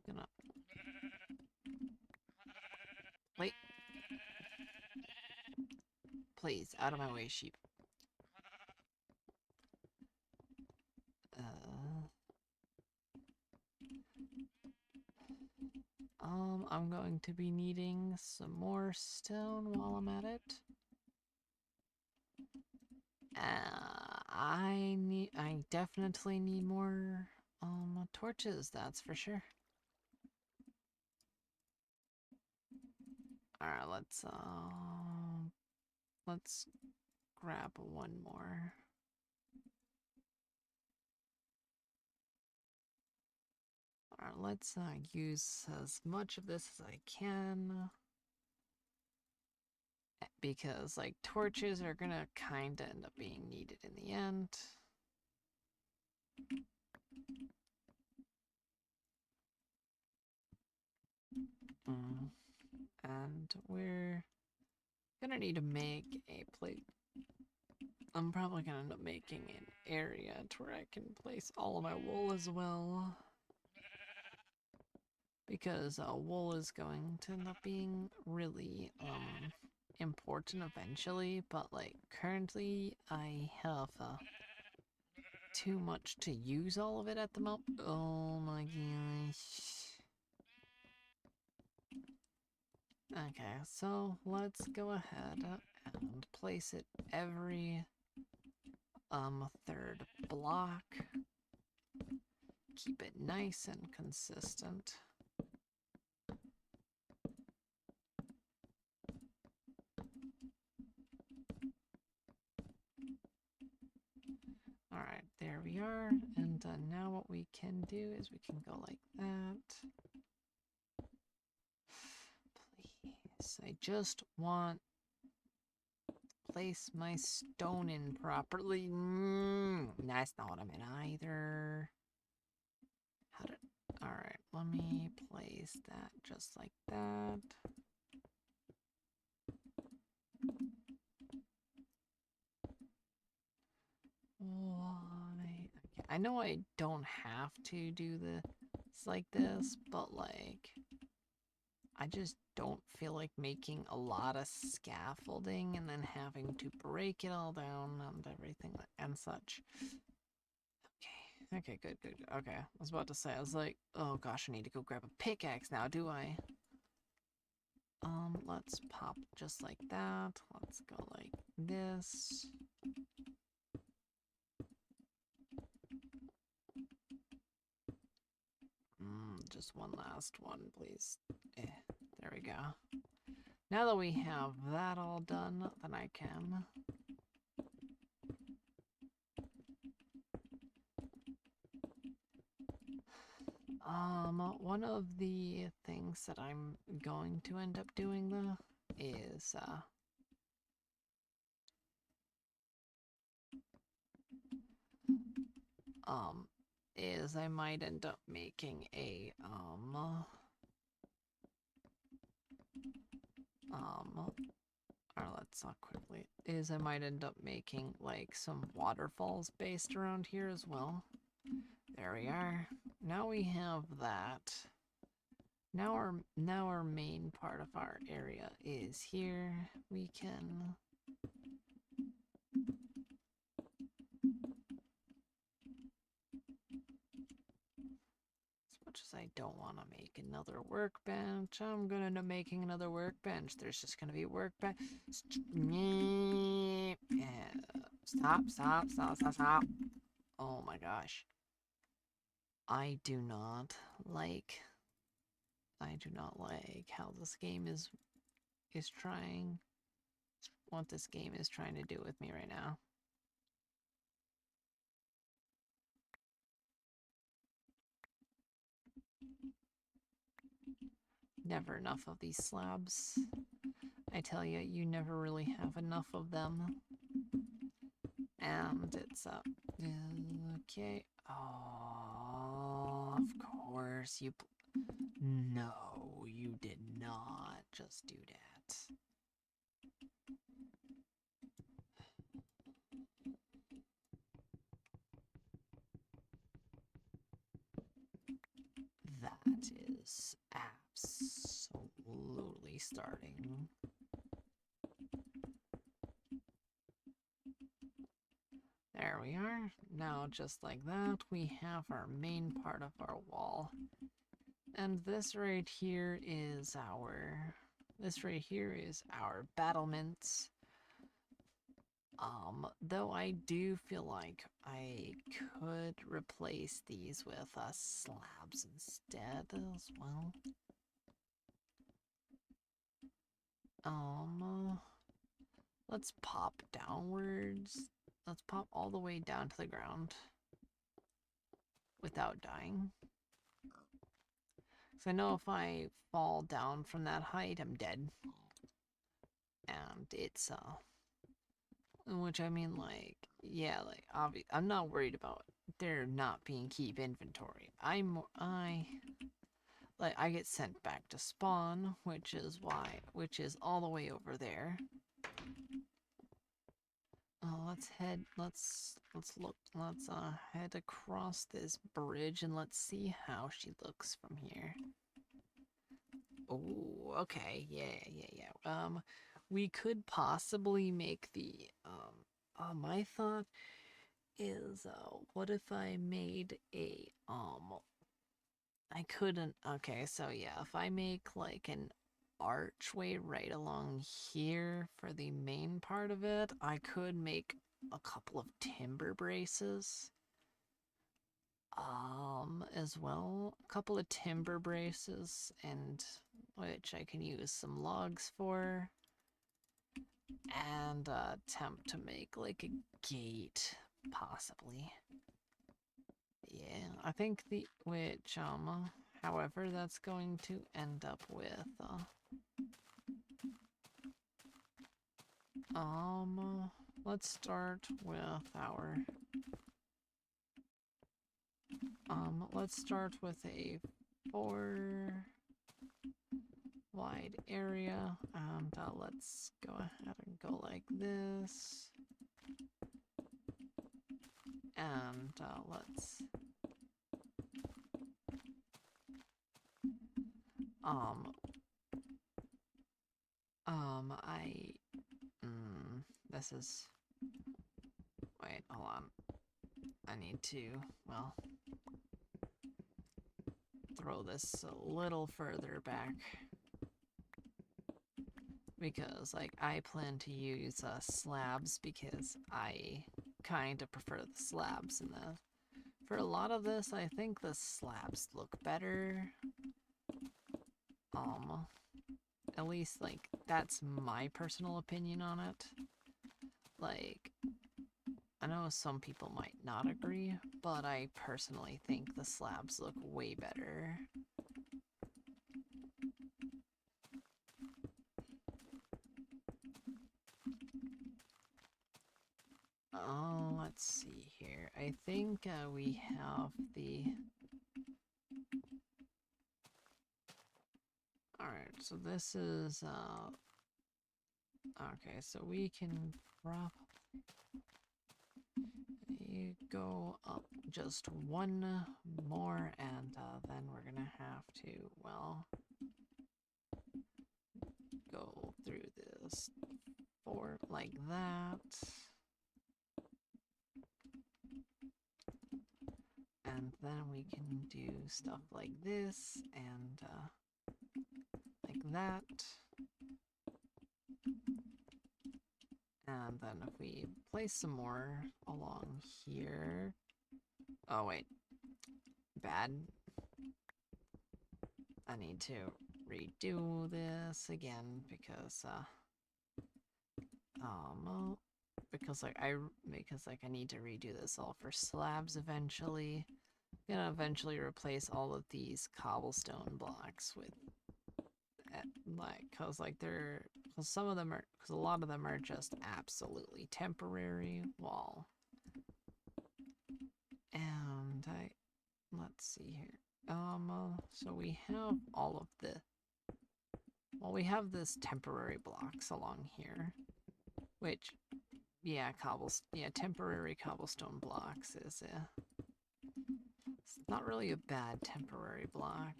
Gonna... Wait. Please, out of my way, sheep. I'm going to be needing some more stone while I'm at it. I definitely need more torches, that's for sure. Alright, let's grab one more. Alright, let's use as much of this as I can. Because, like, torches are gonna kinda end up being needed in the end. And we're gonna need to make a plate. I'm probably gonna end up making an area to where I can place all of my wool as well. Because wool is going to end up being really important eventually, but like currently I have too much to use all of it at the moment. Oh my gosh. Okay, so let's go ahead and place it every third block. Keep it nice and consistent. Alright, there we are. And now what we can do is we can go like that. Please, I just want to place my stone in properly. That's not what I meant either. Alright, let me place that just like that. Why? Okay, I know I don't have to do this like this, but like, I just don't feel like making a lot of scaffolding and then having to break it all down and everything and such. Okay, good, good. Okay, I was about to say, I was like, oh gosh, I need to go grab a pickaxe now, do I? Let's pop just like that. Let's go like this. Just one last one, please. There we go. Now that we have that all done, then I can... one of the things that I'm going to end up doing, though, is, I might end up making a, or let's quickly, is I might end up making, like, some waterfalls based around here as well. There we are. Now we have that. Now our main part of our area is here. We can... As much as I don't want to make another workbench, I'm gonna end up making another workbench. There's just gonna be a workbench. Stop. Oh my gosh. I do not like how this game is trying, what this game is trying to do with me right now. Never enough of these slabs. I tell you, you never really have enough of them. And it's okay. Oh, of course you... No, you did not just do that. That is absolutely starting. There we are. Now, just like that, we have our main part of our wall. And this right here is our... battlements. Though I do feel like I could replace these with slabs instead as well. Let's pop downwards. Let's pop all the way down to the ground without dying. Because I know if I fall down from that height, I'm dead. And it's, which I mean, like, yeah, like, I'm not worried about there not being keep inventory. I get sent back to spawn, which is all the way over there. Let's head across this bridge and let's see how she looks from here. Oh, okay, yeah. We could possibly make the, my thought is, what if I made a, I couldn't, okay, so yeah, if I make, like, an archway right along here for the main part of it, I could make a couple of timber braces, as well. A couple of timber braces, and which I can use some logs for, and attempt to make, like, a gate, possibly. Yeah, I think however, that's going to end up with, let's start with our, let's start with a 4 wide area, and let's go ahead and go like this, and this is, wait, hold on. I need to, well, throw this a little further back. Because, like, I plan to use slabs because I kind of prefer the slabs in the... For a lot of this, I think the slabs look better. At least, like, that's my personal opinion on it. Like, I know some people might not agree, but I personally think the slabs look way better. Oh, let's see here. I think we have the... Alright, so this is, okay, so we can probably go up just one more, and then we're gonna have to, well, go through this fort like that. And then we can do stuff like this, and like that. And then if we place some more along here... Oh, wait. Bad. I need to redo this again because, because I need to redo this all for slabs eventually. I'm gonna eventually replace all of these cobblestone blocks with, cause some of them are, cause a lot of them are just absolutely temporary wall. And let's see here. So we have all of the, well, we have this temporary blocks along here, which, yeah, temporary cobblestone blocks is it's not really a bad temporary block.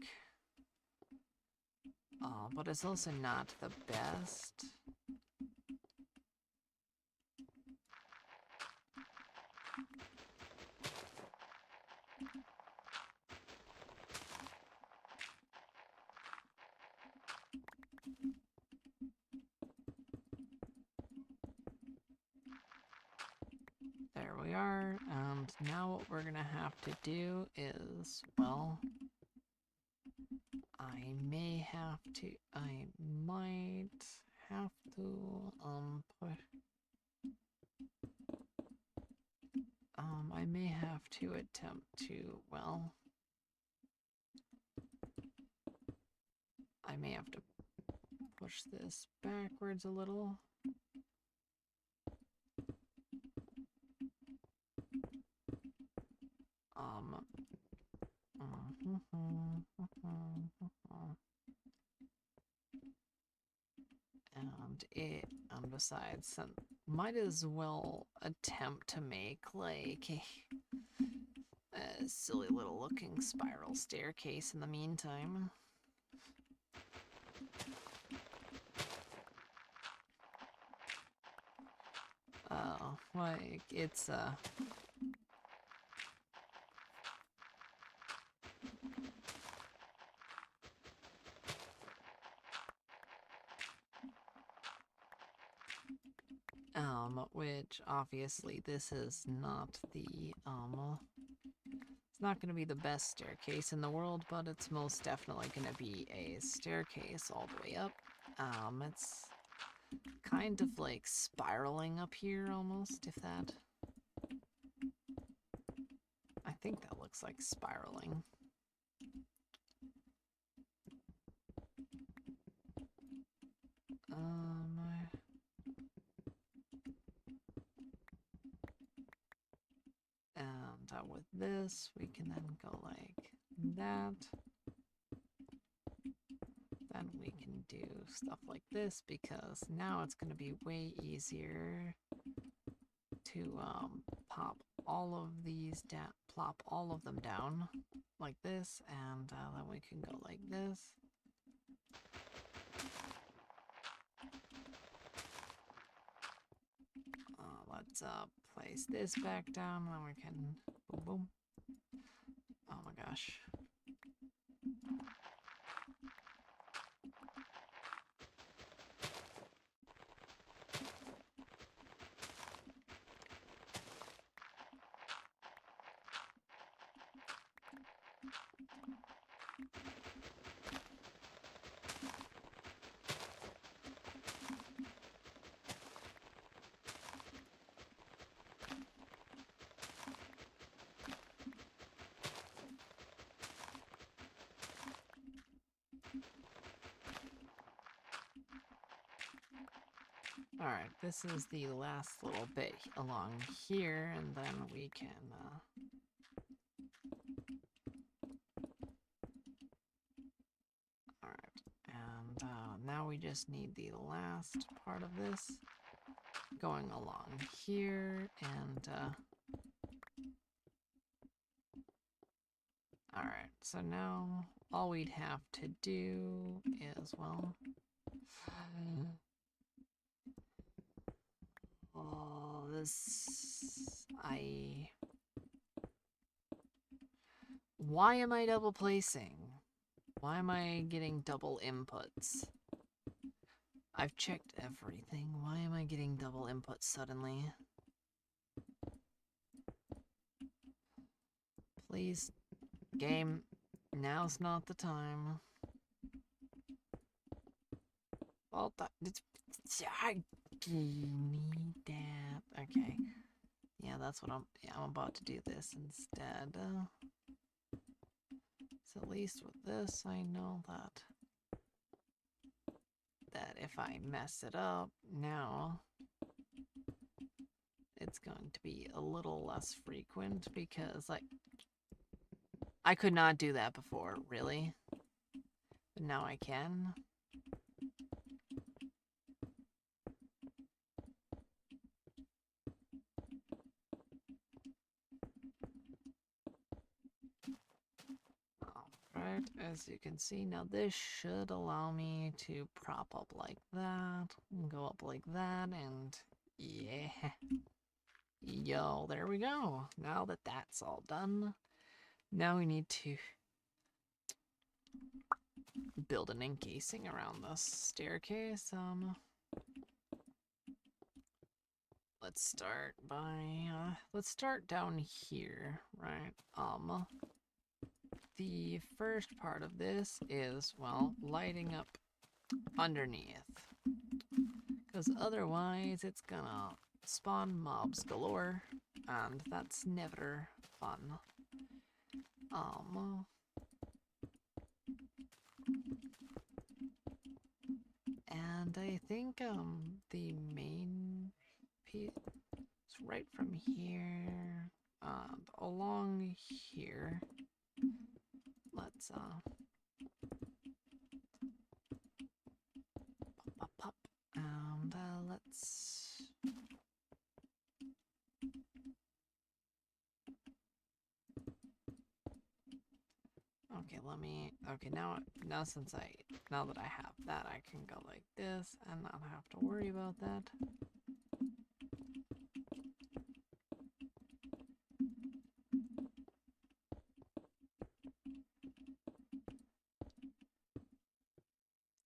But it's also not the best. There we are, and now what we're gonna have to do is, well, I might have to, I may have to attempt to, well, I may have to push this backwards a little. And besides, might as well attempt to make like a silly little looking spiral staircase in the meantime. Like it's which obviously this is not the it's not going to be the best staircase in the world, but it's most definitely going to be a staircase all the way up. It's kind of like spiraling up here almost, if that. I think that looks like spiraling. And with this, we can then go like that. Then we can do stuff like this because now it's going to be way easier to pop all of these down, plop all of them down like this, and then we can go like this. Let's place this back down, and we can boom. Oh my gosh. Alright, this is the last little bit along here, and then we can, Alright, and now we just need the last part of this going along here, and, Alright, so now all we'd have to do is, well... Oh, this... Why am I double placing? Why am I getting double inputs? I've checked everything. Why am I getting double inputs suddenly? Please, game, now's not the time. Well, I need that. Okay. Yeah, that's what I'm about to do this instead. So at least with this, I know that if I mess it up now, it's going to be a little less frequent because, like, I could not do that before, really. But now I can. Alright, as you can see, now this should allow me to prop up like that, go up like that, and yeah. Yo, there we go. Now that that's all done, now we need to build an encasing around the staircase. Let's start by, let's start down here, right? The first part of this is, well, lighting up underneath. Because otherwise it's gonna spawn mobs galore, and that's never fun. And I think, the main piece is right from here, along here. Let's, pop, and, let's... Okay, okay, now that I have that, I can go like this and not have to worry about that.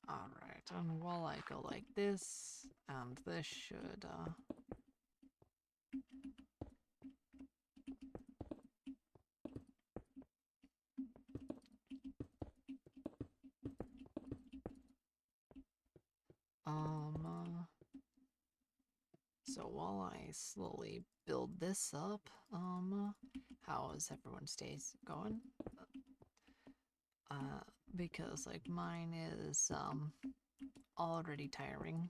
Alright, and while I go like this, and this should, so while I slowly build this up, how is everyone's days going? Because, like, mine is, already tiring.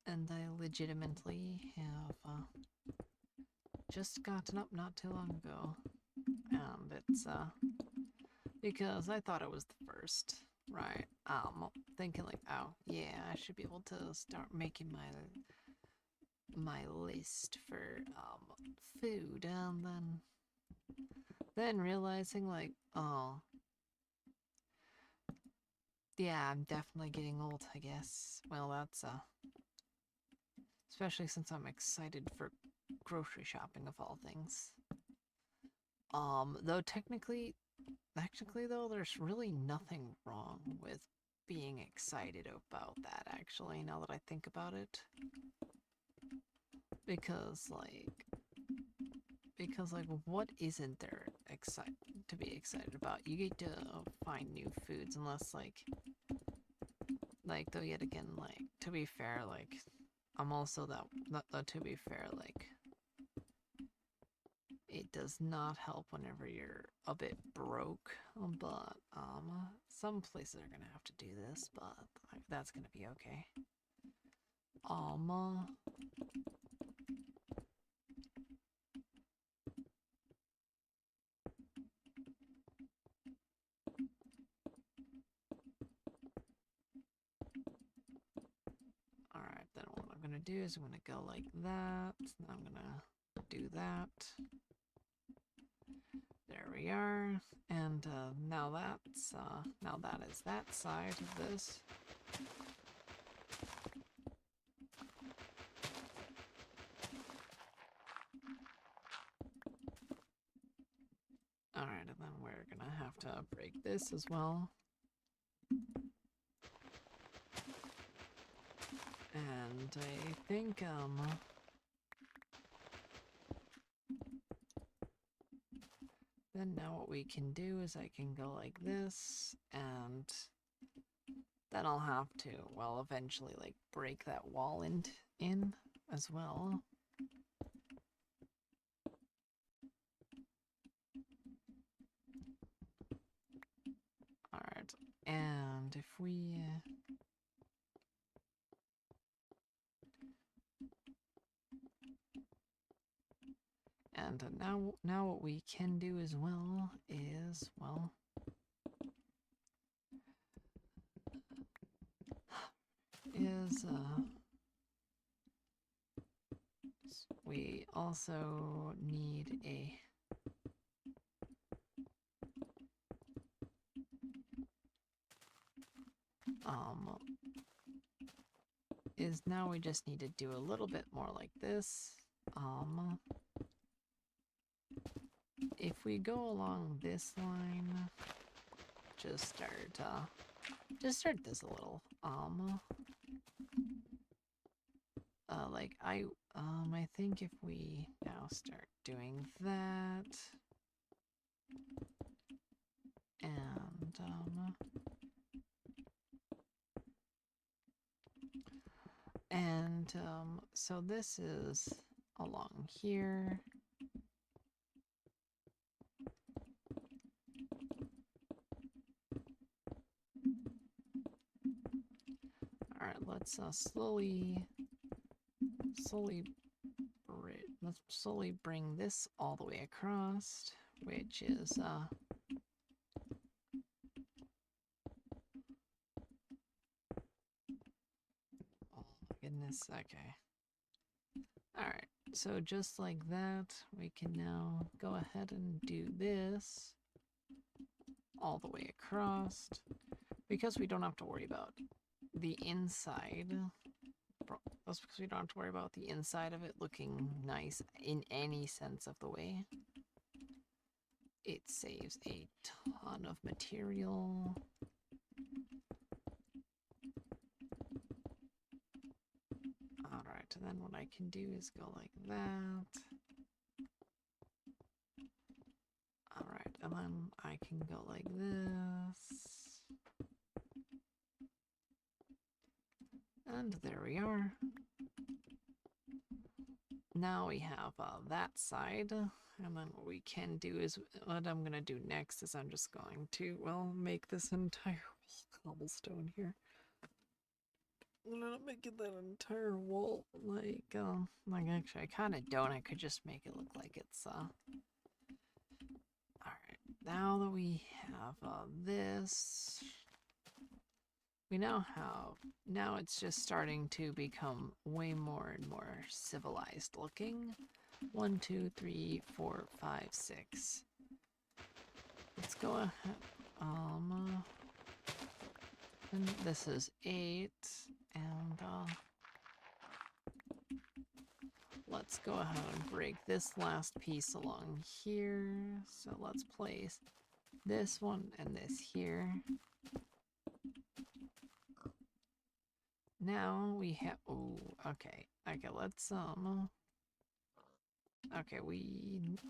And I legitimately have, just gotten up not too long ago. And it's, because I thought it was the first, right? Thinking like, oh, yeah, I should be able to start making my list for, food, and then realizing, like, oh, yeah, I'm definitely getting old, I guess. Well, that's, especially since I'm excited for grocery shopping of all things. Though technically though, there's really nothing wrong with being excited about that, actually, now that I think about it. Because, like, what isn't there to be excited about? You get to find new foods, unless, though, yet again, to be fair, I'm also to be fair, it does not help whenever you're a bit broke, but, some places are gonna have to do this, but that's gonna be okay. Alright, then what I'm gonna do is I'm gonna go like that. Now I'm gonna do that. There we are. And now that is that side of this. Alright, and then we're gonna have to break this as well. And I think, then now what we can do is I can go like this, and then I'll have to, well, eventually, break that wall in as well. Alright, and if we... And now what we can do as well is, well, we also need now we just need to do a little bit more like this. If we go along this line, just start this a little. I think if we now start doing that, and so this is along here. All right, let's slowly bring this all the way across, which is oh my goodness, okay. Alright, so just like that, we can now go ahead and do this all the way across, because we don't have to worry about the inside. That's because we don't have to worry about the inside of it looking nice in any sense of the way. It saves a ton of material. Alright, and then what I can do is go like that. Alright, and then I can go like this. And there we are. Now we have that side, and then what we can do is, what I'm going to do next is I'm just going to, well, make this entire cobblestone here. I'm not making that entire wall, actually, I kind of don't. I could just make it look like it's, Alright, now that we have this, we now it's just starting to become way more and more civilized looking. 1, 2, 3, 4, 5, 6. Let's go ahead. And this is 8, and let's go ahead and break this last piece along here. So let's place this one and this here. Now we have, oh, okay. Okay, let's, okay,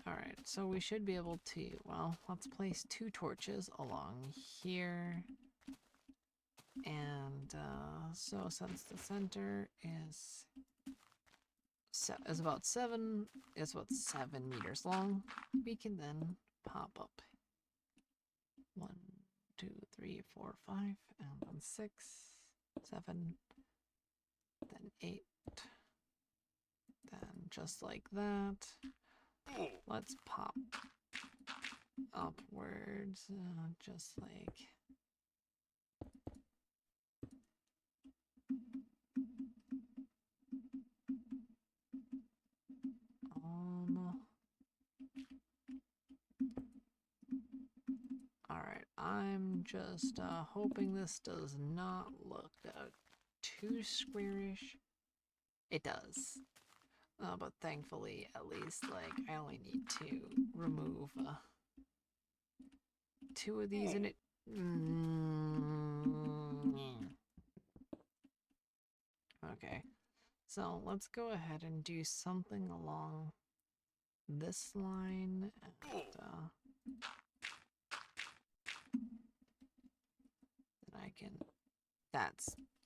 alright, so we should be able to, well, let's place 2 torches along here. And, so since the center is about 7 meters long, we can then pop up 1, 2, 3, 4, 5, and then 6, 7, then 8, then just like that. Let's pop upwards, just like. Alright, I'm just hoping this does not look too squarish. It does. But thankfully, at least, like, I only need to remove 2 of these and it... Okay, so let's go ahead and do something along this line, and then I can...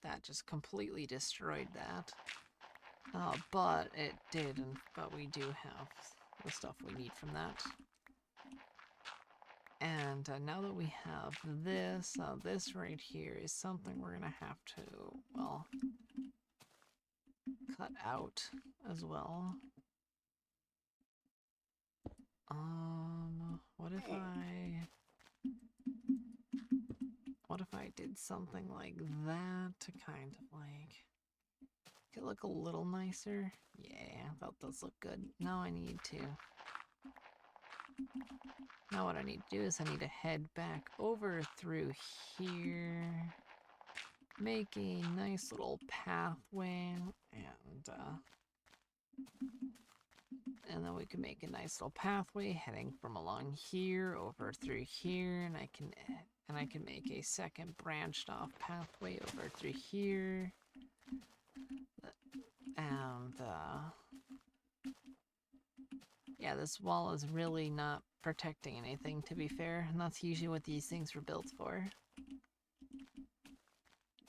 that just completely destroyed that. But it didn't, but we do have the stuff we need from that. And now that we have this, this right here is something we're gonna have to, well, cut out as well. What if I did something like that to kind of like make it look a little nicer? Yeah, that does look good. Now I need to. Now what I need to do is I need to head back over through here, make a nice little pathway, and then we can make a nice little pathway heading from along here over through here, and I can make a second branched off pathway over through here. And yeah, this wall is really not protecting anything, to be fair, and that's usually what these things were built for.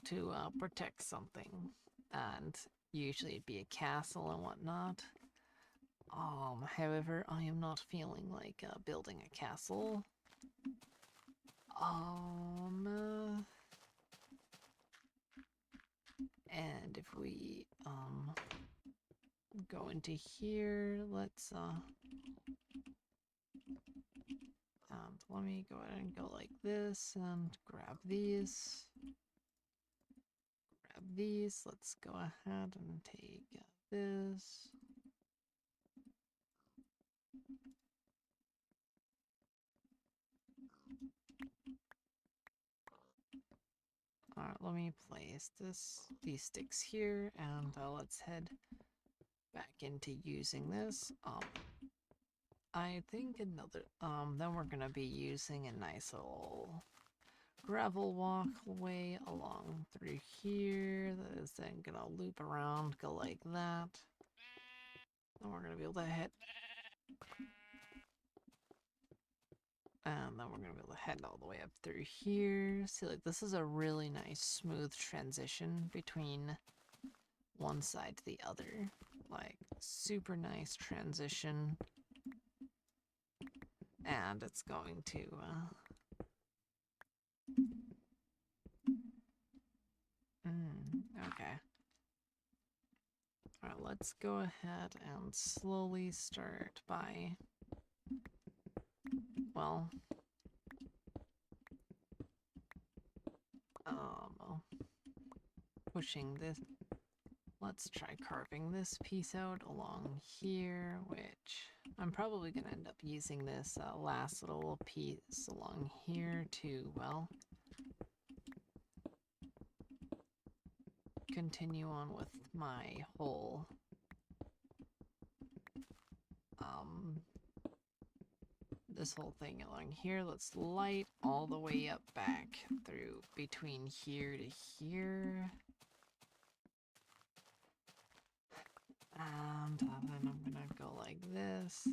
To protect something, and usually it'd be a castle and whatnot. However, I am not feeling like building a castle. And if we go into here, let's let me go ahead and go like this and grab these. Let's go ahead and take this. Alright, let me place these sticks here, and let's head back into using this. I think then we're gonna be using a nice little gravel walkway along through here that is then gonna loop around, go like that. Then we're gonna be able to head. And then we're gonna be able to head all the way up through here. See, like, this is a really nice, smooth transition between one side to the other. Like, super nice transition. And it's going to, okay. Alright, let's go ahead and slowly start by, well, pushing this. Let's try carving this piece out along here, which I'm probably going to end up using this last little piece along here to, well, continue on with my whole this whole thing along here. Let's light all the way up back through between here to here. And then I'm gonna go like this,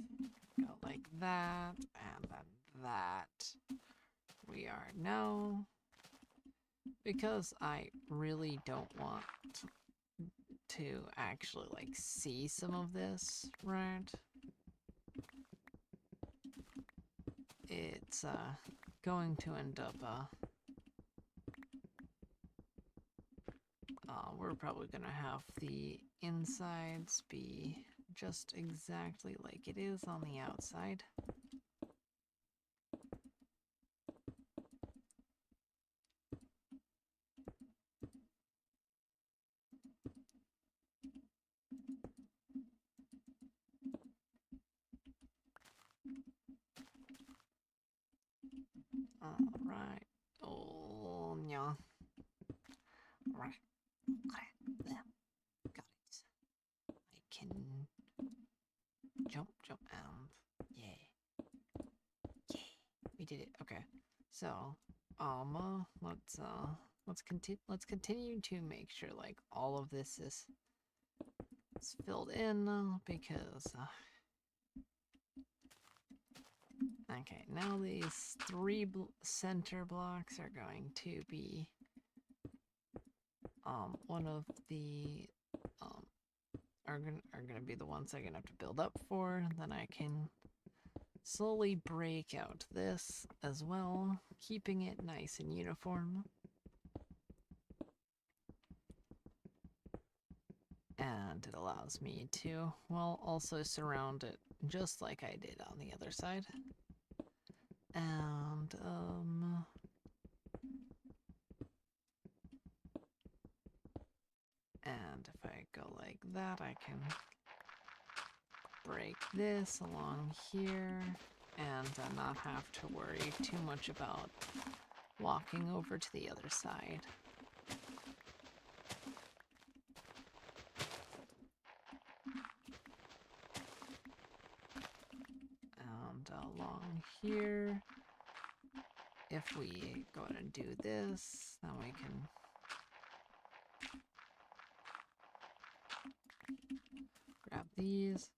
go like that, and then that. We are now, because I really don't want to actually like see some of this, right? It's going to end up we're probably gonna have the insides be just exactly like it is on the outside. Alright. Oh, yeah. Right. Got it. I can jump, and yeah. Yeah. We did it. Okay. So, let's continue to make sure like all of this is filled in because okay, now these three center blocks are going to be one of the are gonna be the ones I'm gonna have to build up for. Then I can slowly break out this as well, keeping it nice and uniform. And it allows me to, well, also surround it just like I did on the other side. And, and if I go like that, I can break this along here and not have to worry too much about walking over to the other side. And along here, if we go ahead and do this, then we can grab these,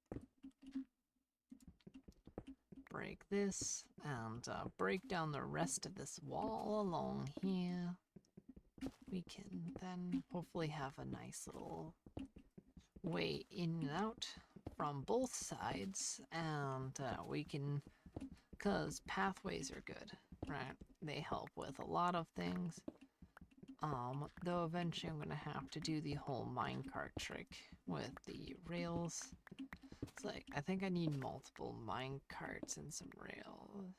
break this, and break down the rest of this wall along here. We can then hopefully have a nice little way in and out from both sides, and we can, because pathways are good, right? They help with a lot of things. Though eventually I'm gonna have to do the whole minecart trick with the rails. It's like, I think I need multiple minecarts and some rails.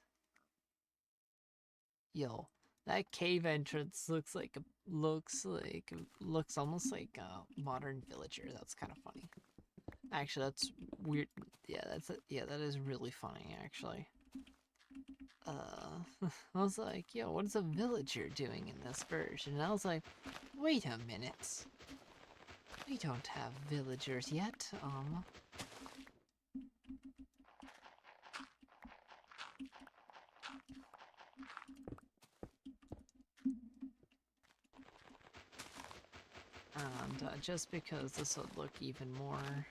Yo, that cave entrance looks almost like a modern villager. That's kind of funny. Actually, that's weird. Yeah, that is really funny, actually. I was like, yo, what is a villager doing in this version? And I was like, wait a minute. We don't have villagers yet, And just because this would look even more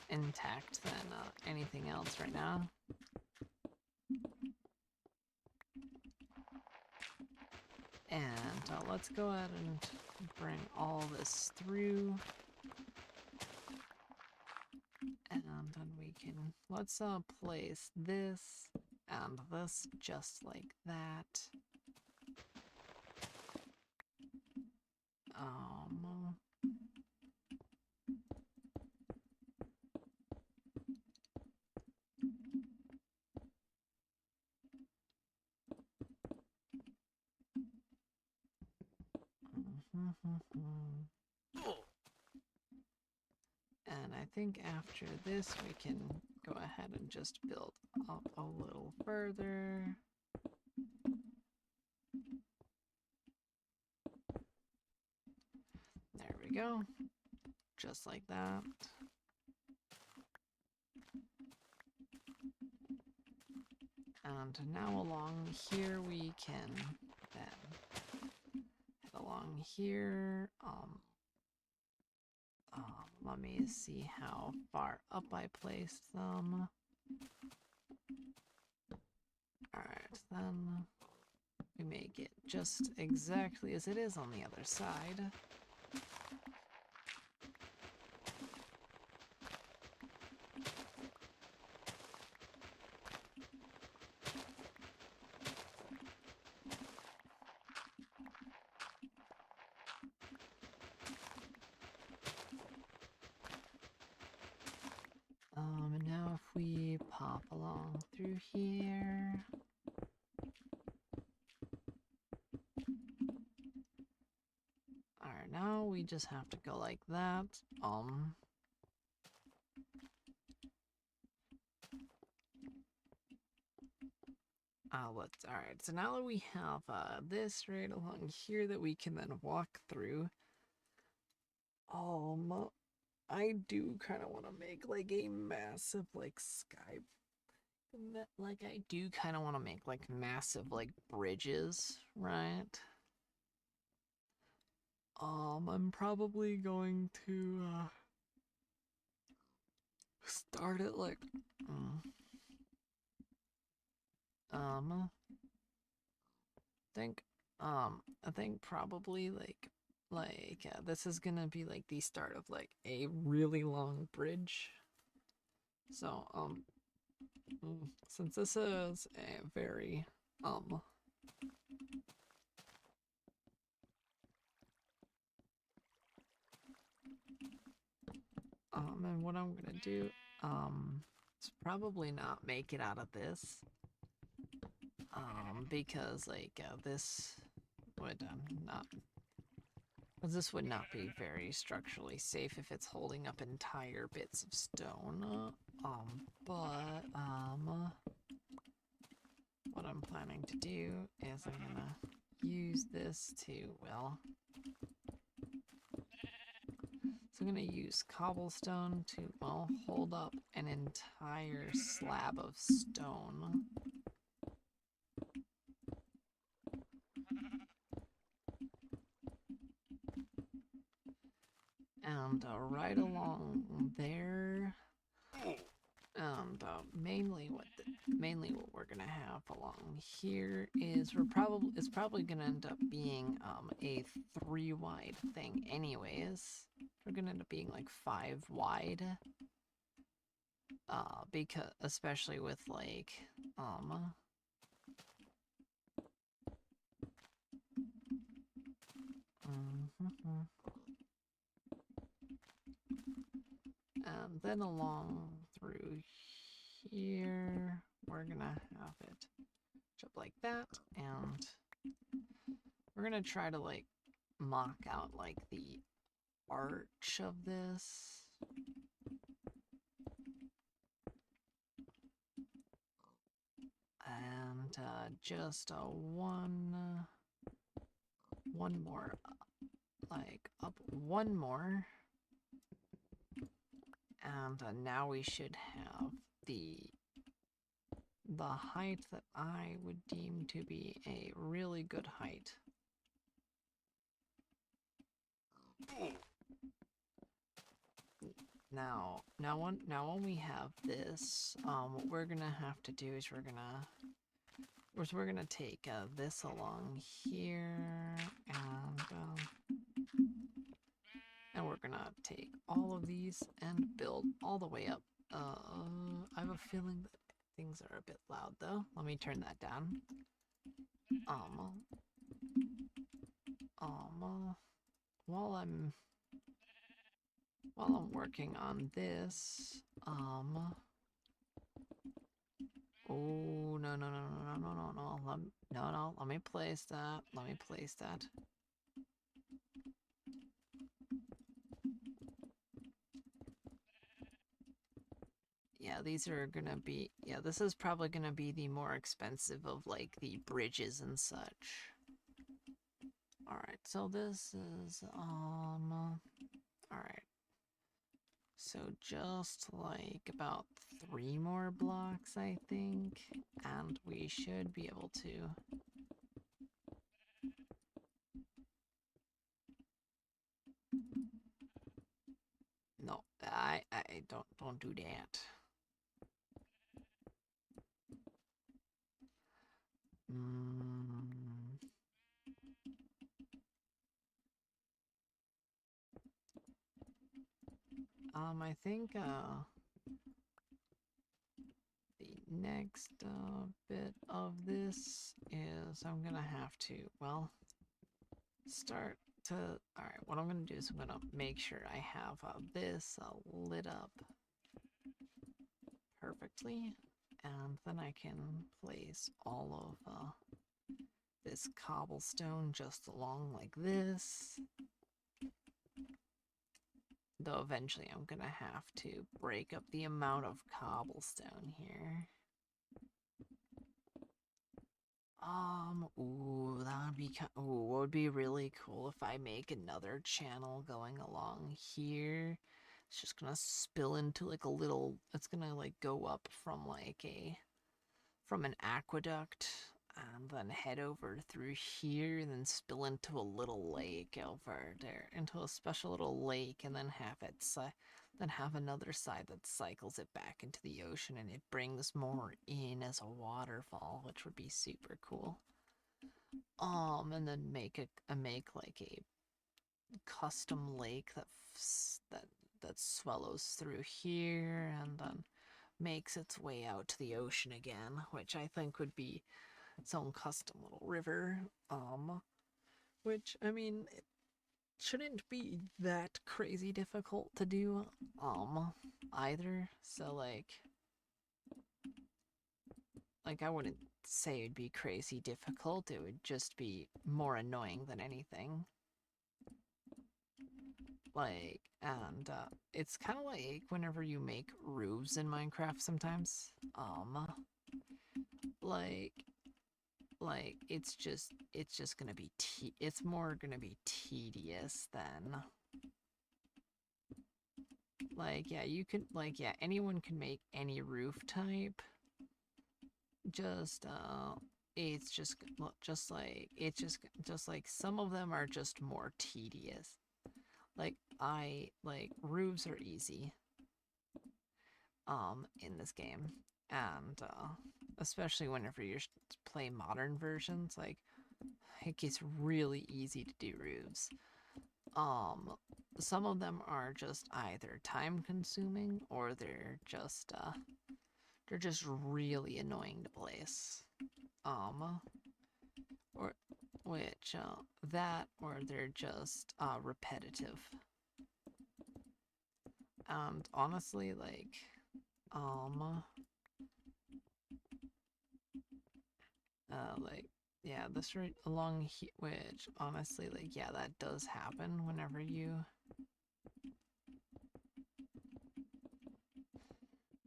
intact than anything else right now. And let's go ahead and bring all this through. And then we can, let's place this and this just like that. And I think after this we can go ahead and just build up a little further. There we go. Just like that. And now along here we can then head along here. Let me see how far up I placed them. Alright, then we make it just exactly as it is on the other side. And now if we pop along through here. Alright, now we just have to go like that. Alright, so now that we have this right along here that we can then walk through, I do kind of want to make like a massive like sky, like I do kind of want to make like massive like bridges, right? I'm probably going to start it like think I think probably this is gonna be like the start of like a really long bridge. So since this is a very and what I'm gonna do is probably not make it out of this because like this would not, this would not be very structurally safe if it's holding up entire bits of stone. What I'm planning to do is I'm gonna use this to, well, so I'm gonna use cobblestone to, well, hold up an entire slab of stone. And right along there, and mainly what we're gonna have along here is it's probably gonna end up being a 3 wide thing anyways. We're gonna end up being like 5 wide. Because especially with like and then along through here, we're gonna have it up like that, and we're gonna try to like mock out like the arch of this. And just one more, like up one more. And now we should have the height that I would deem to be a really good height. Now when we have this, what we're gonna have to do is we're gonna take this along here, and we're gonna take all of these and build all the way up. I have a feeling that things are a bit loud though. Let me turn that down. While I'm working on this, oh no, let me place that. Yeah, these are gonna be, yeah, this is probably gonna be the more expensive of like the bridges and such. Alright, so this is, alright. So just like about 3 more blocks, I think, and we should be able to. No, I don't do that. I think the next bit of this is I'm gonna have to, well, start to, alright, what I'm gonna do is I'm gonna make sure I have this lit up perfectly, and then I can place all of this cobblestone just along like this. Though eventually I'm gonna have to break up the amount of cobblestone here. Ooh, that would be ooh, what would be really cool if I make another channel going along here. It's just gonna spill into like a little, it's gonna like go up from like from an aqueduct and then head over through here and then spill into a little lake over there, into a special little lake, and then have another side that cycles it back into the ocean and it brings more in as a waterfall, which would be super cool. And then make like a custom lake that swallows through here and then makes its way out to the ocean again, which I think would be its own custom little river. Which, I mean, it shouldn't be that crazy difficult to do, either. So, like I wouldn't say it'd be crazy difficult, it would just be more annoying than anything. Like, and, it's kind of like whenever you make roofs in Minecraft sometimes, like, it's just gonna be it's more gonna be tedious than, like, yeah, you can, like, yeah, anyone can make any roof type, just it's just like some of them are just more tedious. Like roofs are easy in this game, and especially whenever you play modern versions, like it gets really easy to do roofs. Some of them are just either time consuming or they're just really annoying to place. Or which that or they're just repetitive. And honestly, like, yeah, this right along here, which honestly, like, yeah, that does happen whenever you.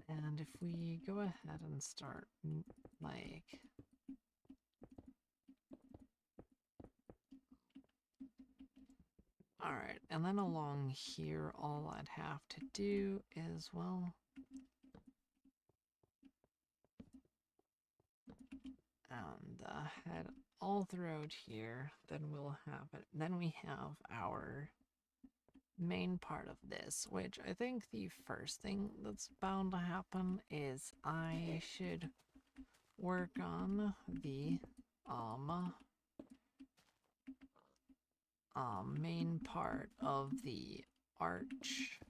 And if we go ahead and start, like, alright, and then along here, all I'd have to do is, well, and head all throughout here, then we'll have it. Then we have our main part of this, which I think the first thing that's bound to happen is I should work on the main part of the arch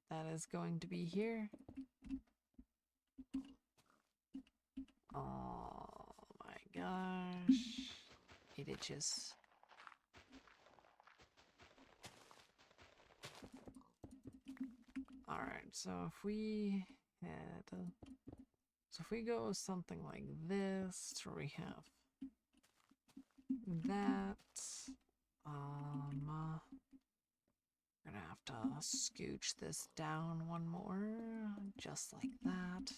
that is going to be here. Oh my gosh, it itches. Alright, so if we go something like this, where we have that, we're gonna have to scooch this down one more, just like that.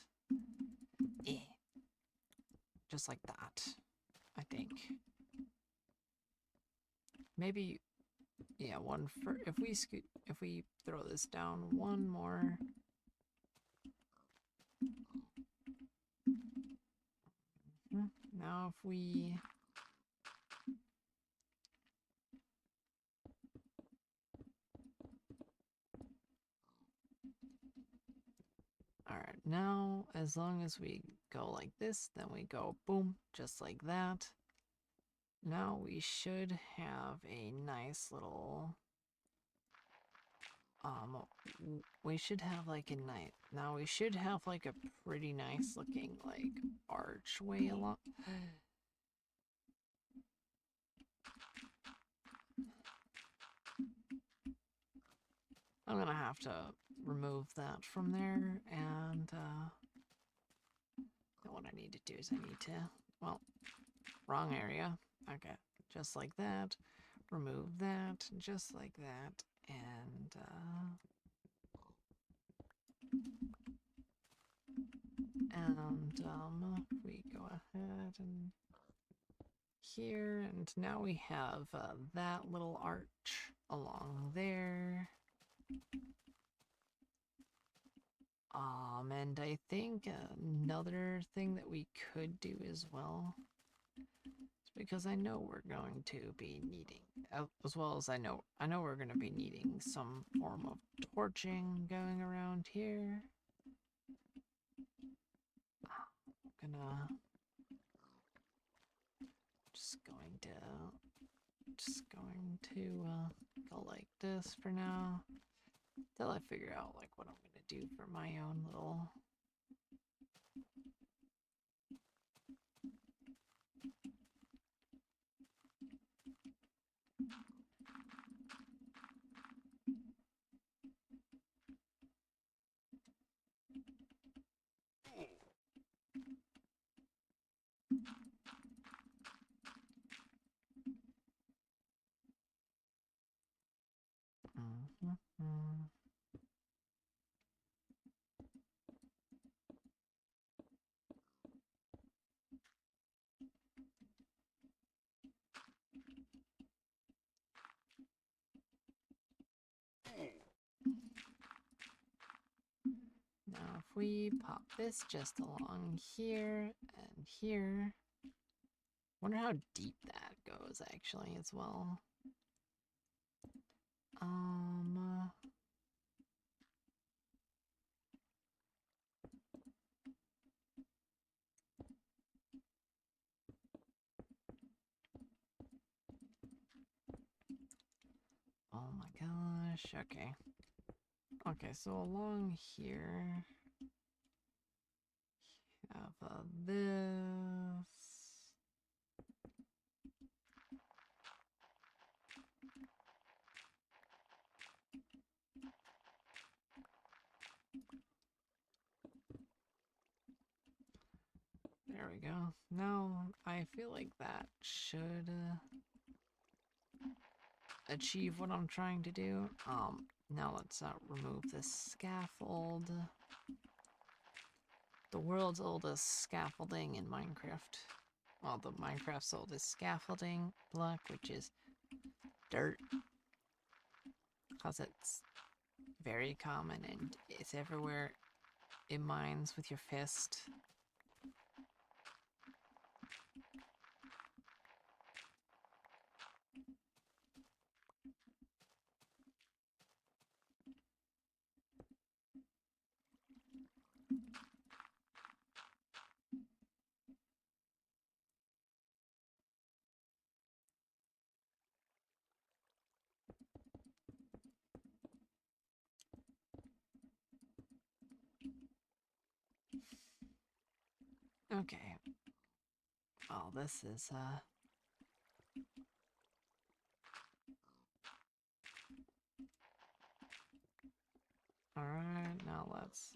Just like that, I think. Maybe Yeah, one for if we throw this down one more. Now if we Alright, now as long as we go like this, then we go boom, just like that. Now we should have a nice little we should have like a night. Now we should have like a pretty nice looking like archway along. I'm gonna have to remove that from there, and what I need to do is I need to, well, wrong area. Okay, just like that. Remove that, just like that, and we go ahead and here, and now we have that little arch along there. And I think another thing that we could do as well, is because I know we're going to be needing, as well as I know we're going to be needing some form of torching going around here. I'm gonna just going to go like this for now, till I figure out like what I'm gonna do for my own little. Now if we pop this just along here and here, wonder how deep that goes actually as well. Oh my gosh, okay. Okay, so along here, have this. There we go. Now I feel like that should achieve what I'm trying to do. Now let's remove this scaffold. The world's oldest scaffolding in Minecraft. Well, the Minecraft's oldest scaffolding block, which is dirt. Because it's very common and it's everywhere in mines with your fist. Okay. Oh, this is, Alright, now let's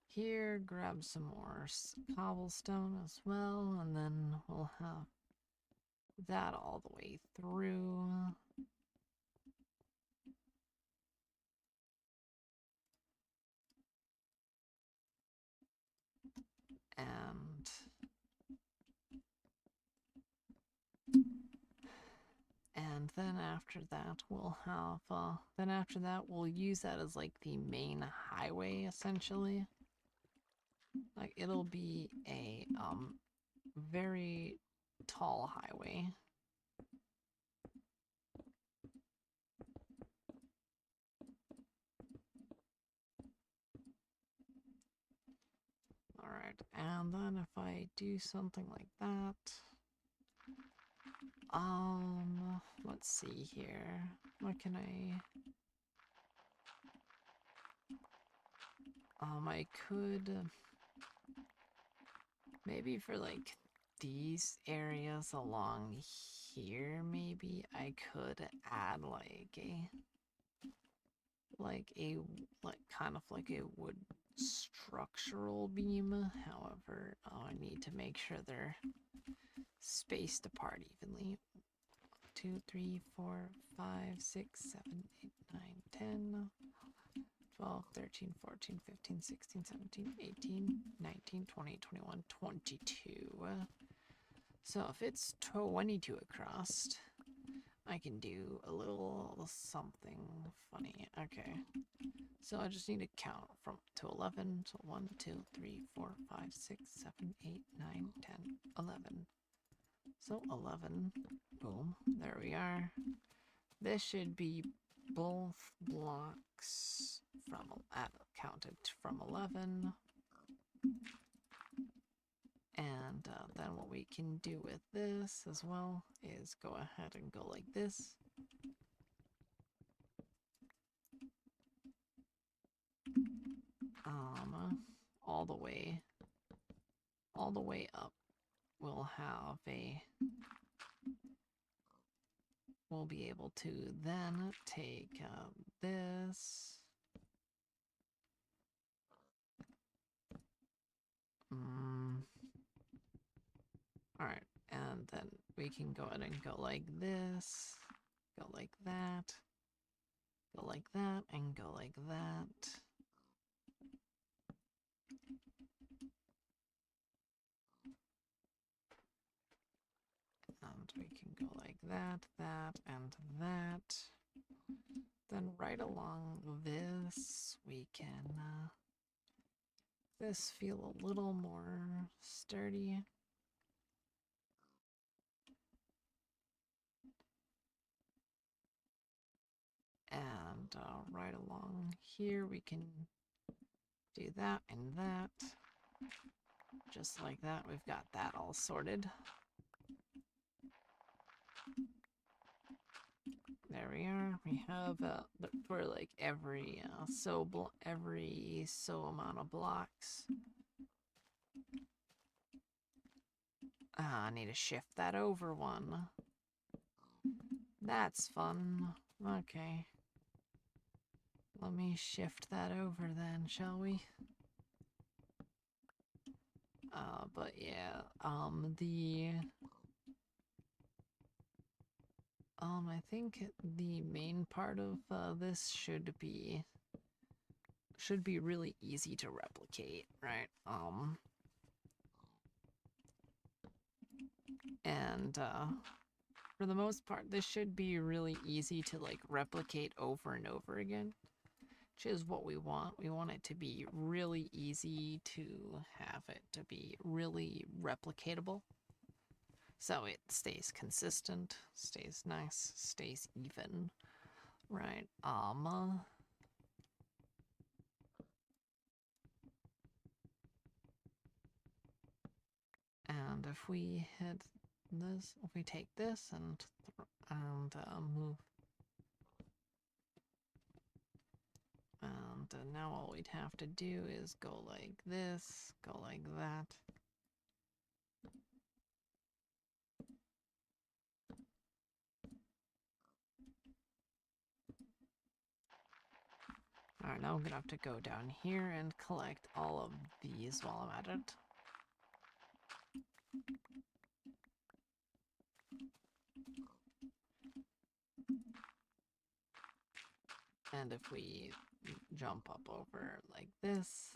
here grab some more cobblestone as well, and then we'll have that all the way through. And then after that, we'll have, then after that, we'll use that as like the main highway, essentially. Like, it'll be a, very tall highway. Alright, and then if I do something like that, let's see here. What can I could, maybe for like these areas along here, maybe I could add like kind of like a wood structural beam. However, I need to make sure they're spaced apart evenly. 2, 3, 4, 5, 6, 7, 8, 9, 10, 12, 13, 14, 15, 16, 17, 18, 19, 20, 21, 22. So if it's 22 across, I can do a little something funny. Okay. So I just need to count from to 11. So 1, 2, 3, 4, 5, 6, 7, 8, 9, 10, 11. So 11. Boom. There we are. This should be both blocks from counted from 11. And then what we can do with this as well is go ahead and go like this. All the way up. We'll be able to then take this. Alright, and then we can go ahead and go like this, go like that, go like that, and go like that. And we can go like that, that, and that. Then right along this, we can this feel a little more sturdy. And right along here, we can do that and that. Just like that, we've got that all sorted. There we are. We have for like every so amount of blocks. I need to shift that over one. That's fun. Okay. Let me shift that over then, shall we? But yeah, I think the main part of this should be really easy to replicate, right? And for the most part, this should be really easy to like replicate over and over again, which is what we want. We want it to be really easy to have it to be really replicatable. So it stays consistent, stays nice, stays even, right? And if we hit this, if we take this and move, and now all we'd have to do is go like this, go like that. Alright, now I'm gonna have to go down here and collect all of these while I'm at it. And if we jump up over like this,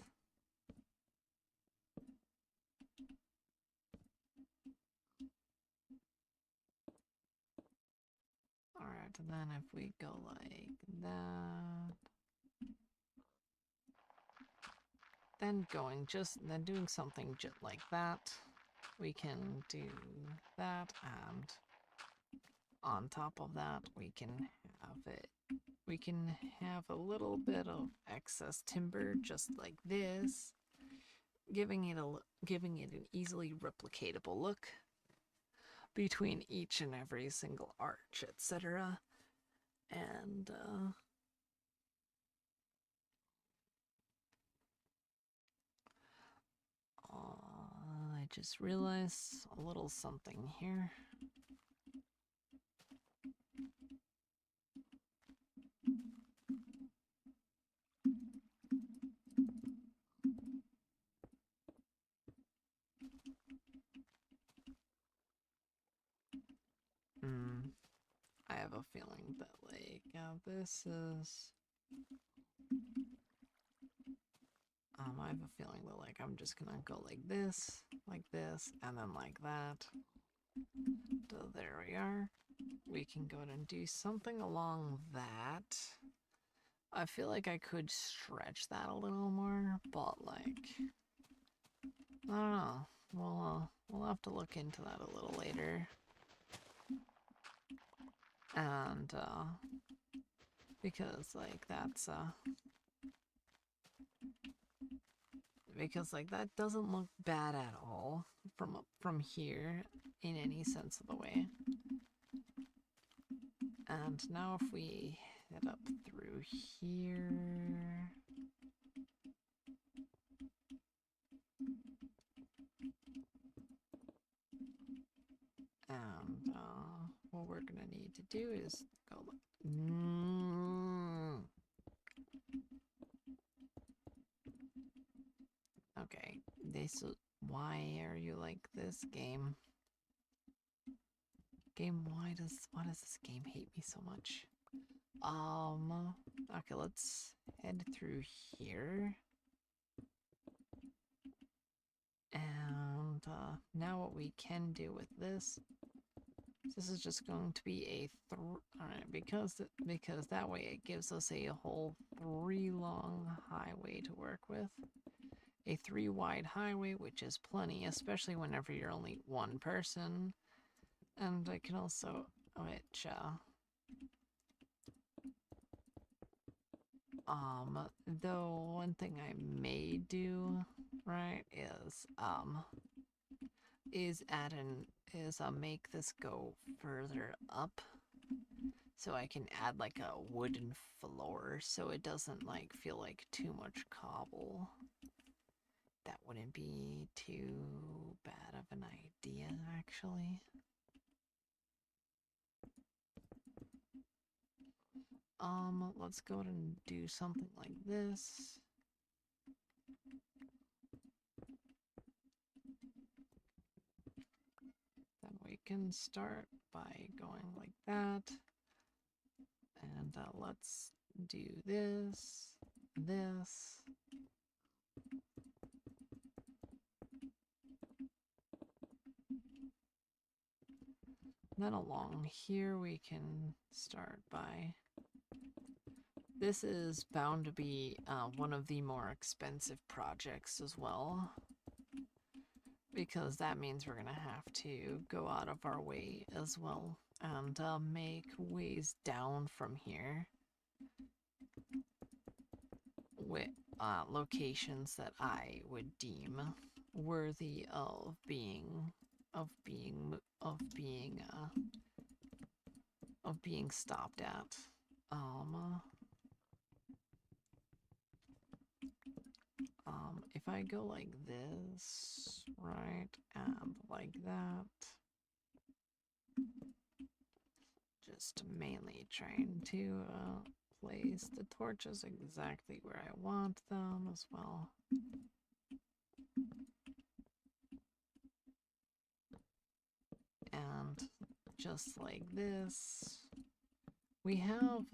Alright, and then if we go like that, then doing something just like that, we can do that, and on top of that, we can have a little bit of excess timber just like this, giving it an easily replicatable look between each and every single arch, etc. And I just realized a little something here. I have a feeling that, like, this is... I have a feeling that, like, I'm just gonna go like this, and then like that. So there we are. We can go and do something along that. I feel like I could stretch that a little more, but, like, I don't know. We'll have to look into that a little later. And, because, like, that's, because, like, that doesn't look bad at all from here in any sense of the way. And now if we head up through here... And what we're gonna need to do is go like... Okay, why are you like this, game? Game, why does this game hate me so much? Okay, let's head through here. And now what we can do with this is just going to be a alright, because that way it gives us a whole 3 long highway to work with. A 3 wide highway, which is plenty, especially whenever you're only one person. And I can also, though one thing I may do, right, is make this go further up, so I can add like a wooden floor, so it doesn't like feel like too much cobble. That wouldn't be too bad of an idea, actually. Let's go ahead and do something like this. Then we can start by going like that. And let's do this, this. Then along here we can start by... This is bound to be one of the more expensive projects as well, because that means we're gonna have to go out of our way as well and make ways down from here with locations that I would deem worthy of being stopped at. If I go like this, right, and like that, just mainly trying to place the torches exactly where I want them as well. And just like this, we have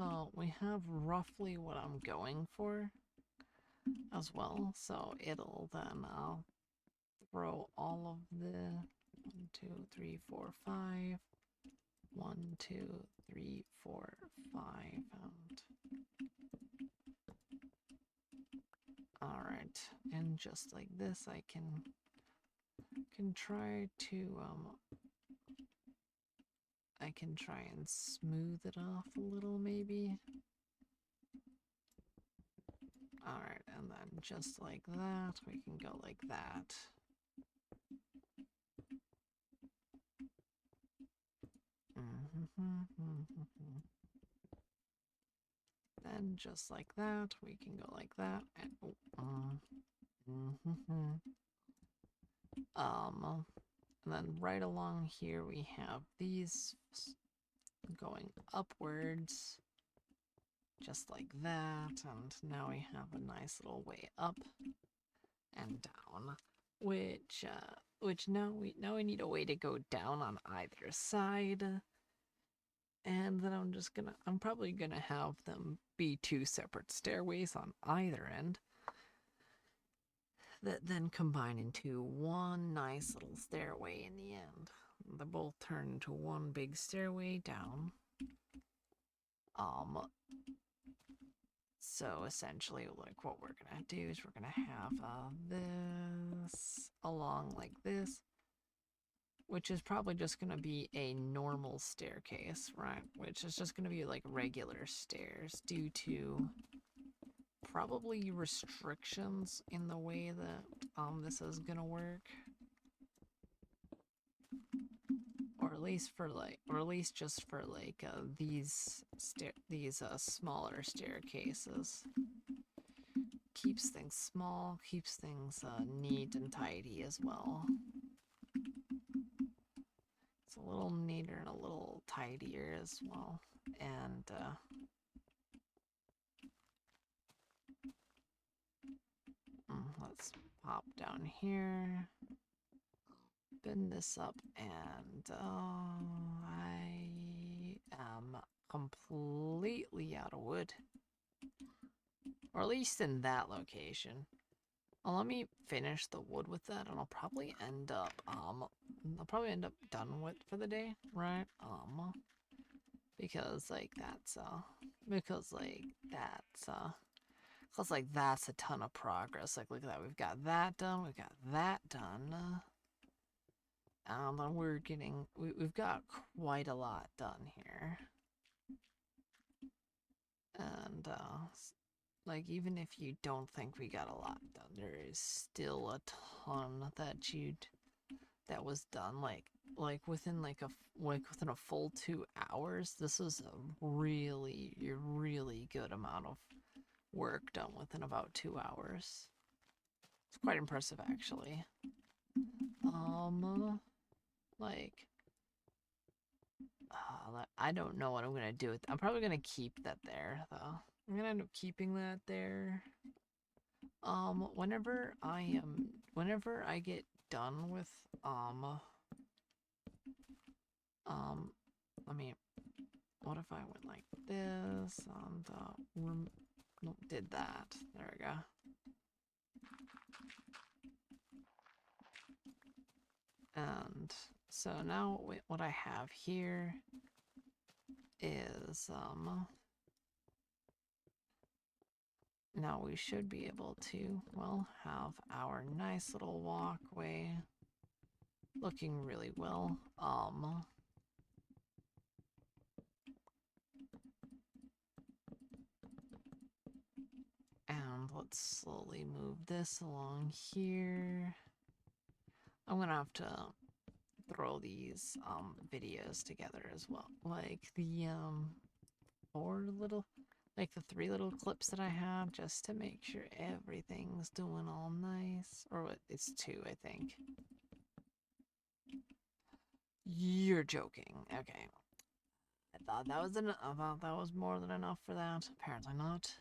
roughly what I'm going for as well, so it'll then throw all of the 1, 2, 3, 4, 5 1, 2, 3, 4, 5, and all right, and just like this, I can try to I can try and smooth it off a little, maybe. All right, and then just like that, we can go like that. Then just like that, we can go like that, and and then right along here we have these going upwards, just like that, and now we have a nice little way up and down, which now we need a way to go down on either side. And then I'm probably gonna have them be 2 separate stairways on either end that then combine into one nice little stairway in the end. They both turn into one big stairway down. So essentially, like, what we're gonna do is we're gonna have this along like this, which is probably just gonna be a normal staircase, right? Which is just gonna be like regular stairs due to probably restrictions in the way that this is gonna work. Or at least just for like these smaller staircases. Keeps things small, keeps things neat and tidy as well. It's a little neater and a little tidier as well. And let's pop down here, bend this up, and I am completely out of wood. Or at least in that location. Let me finish the wood with that, and I'll probably end up done with for the day, right? Because that's a ton of progress. Like, look at that, we've got that done, we've got that done. And then we've got quite a lot done here. And like, even if you don't think we got a lot done, there is still a ton that was done. Like within within a full 2 hours. This is a really good amount of work done within about 2 hours. It's quite impressive, actually. Like, I don't know what I'm gonna do with. I'm probably gonna keep that there, though. I'm gonna end up keeping that there. Whenever I get done with, I mean, what if I went like this and, did that? There we go. And so now what I have here is, now we should be able to, well, have our nice little walkway looking really well. And let's slowly move this along here. I'm gonna have to throw these videos together as well. Like the the 3 little clips that I have, just to make sure everything's doing all nice. Or what, it's 2, I think. You're joking. Okay. I thought that was more than enough for that. Apparently not.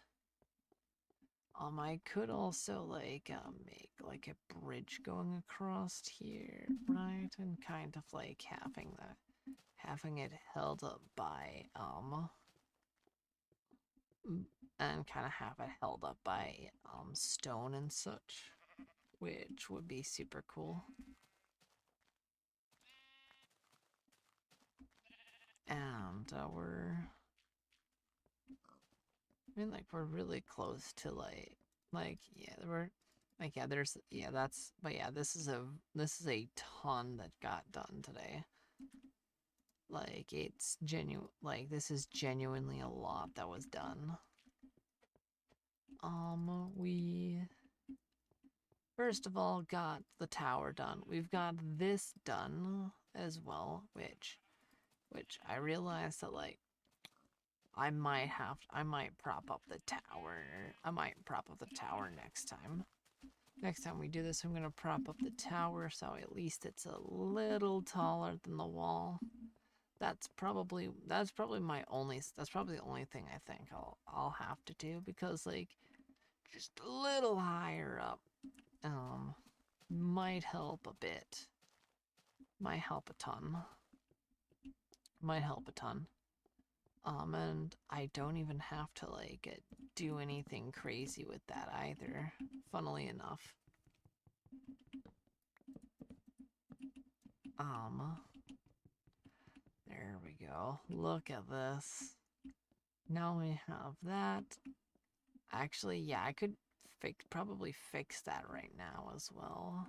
I could also like make like a bridge going across here, right? And kind of like having it held up by and kind of have it held up by stone and such, which would be super cool. And I mean, like, we're really close to, yeah, but yeah, this is a ton that got done today. Like, this is genuinely a lot that was done. We first of all got the tower done. We've got this done as well, which I realized that, like, I might prop up the tower. I might prop up the tower next time. Next time we do this, I'm gonna prop up the tower so at least it's a little taller than the wall. That's probably my only. That's probably the only thing I think I'll have to do, because, like, just a little higher up, might help a bit. Might help a ton. Might help a ton. And I don't even have to, like, do anything crazy with that either, funnily enough. There we go. Look at this. Now we have that. Actually, yeah, I could probably fix that right now as well.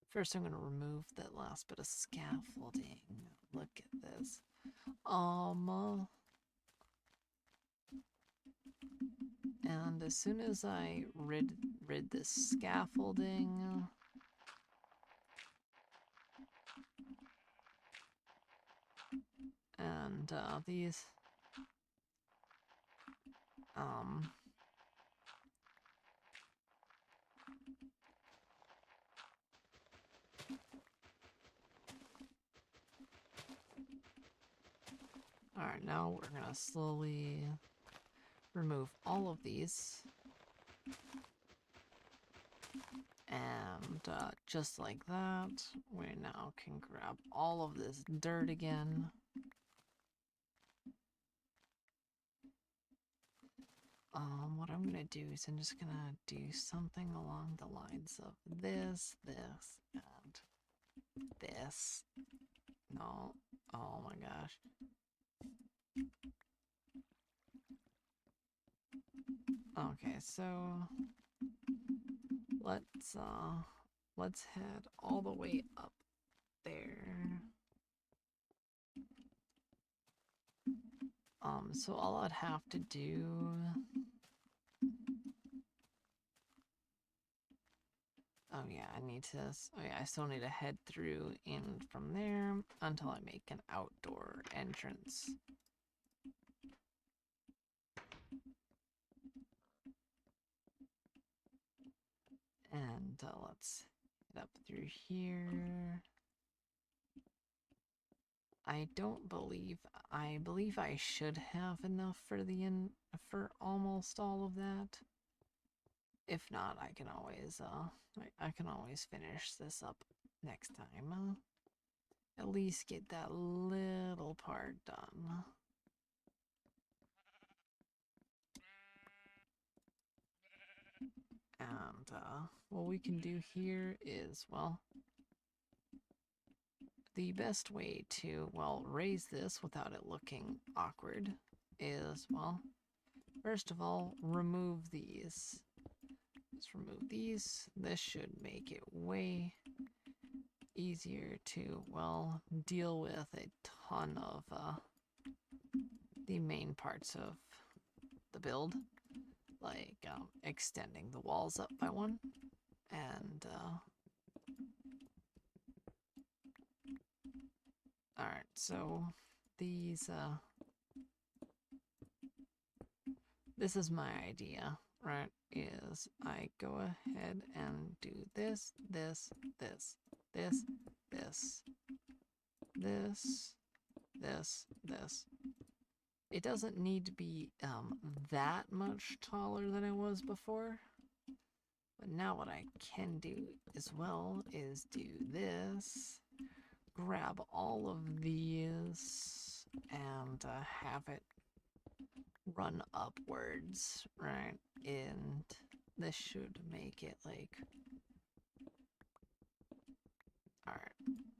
First, I'm gonna remove that last bit of scaffolding. Look at this. And as soon as I rid this scaffolding, and these, alright, now we're gonna slowly remove all of these. And just like that, we now can grab all of this dirt again. What I'm gonna do is I'm just gonna do something along the lines of this, and this. No, oh my gosh. Okay, so let's head all the way up there. So all I'd have to do, oh yeah, I still need to head through in from there until I make an outdoor entrance. And let's get up through here. I believe I should have enough for almost all of that. If not, I can always finish this up next time. At least get that little part done. And what we can do here is, well, the best way to, well, raise this without it looking awkward is, well, first of all, remove these. Just remove these. This should make it way easier to, well, deal with a ton of the main parts of the build, like extending the walls up by one, and alright, so these this is my idea, right? Is I go ahead and do this, this, this, this, this, this, this, this. It doesn't need to be that much taller than it was before. But now what I can do as well is do this, grab all of these, and have it run upwards, right? And this should make it like, alright,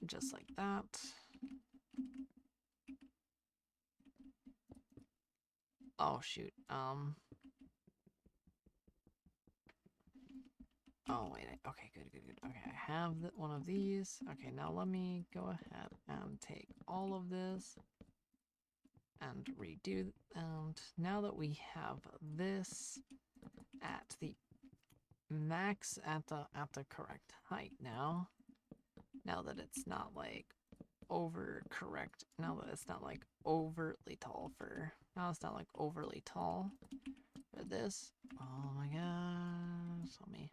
just like that. Oh shoot. Oh wait. Okay, good. Okay, I have one of these. Okay, now let me go ahead and take all of this and redo. And now that we have this at the max at the correct height now that it's not like over correct, now that it's not like overly tall for, now it's not like overly tall for this. Oh my gosh, let me.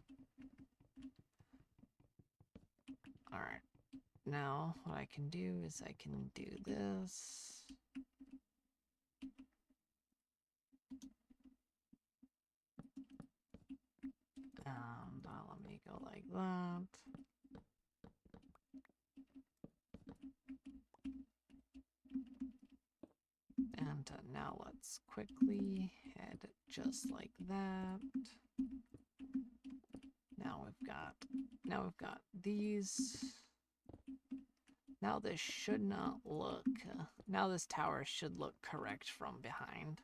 Alright, now what I can do is I can do this. And let me go like that. And now let's quickly head just like that. Now we've got these. Now this should not look, now this tower should look correct from behind.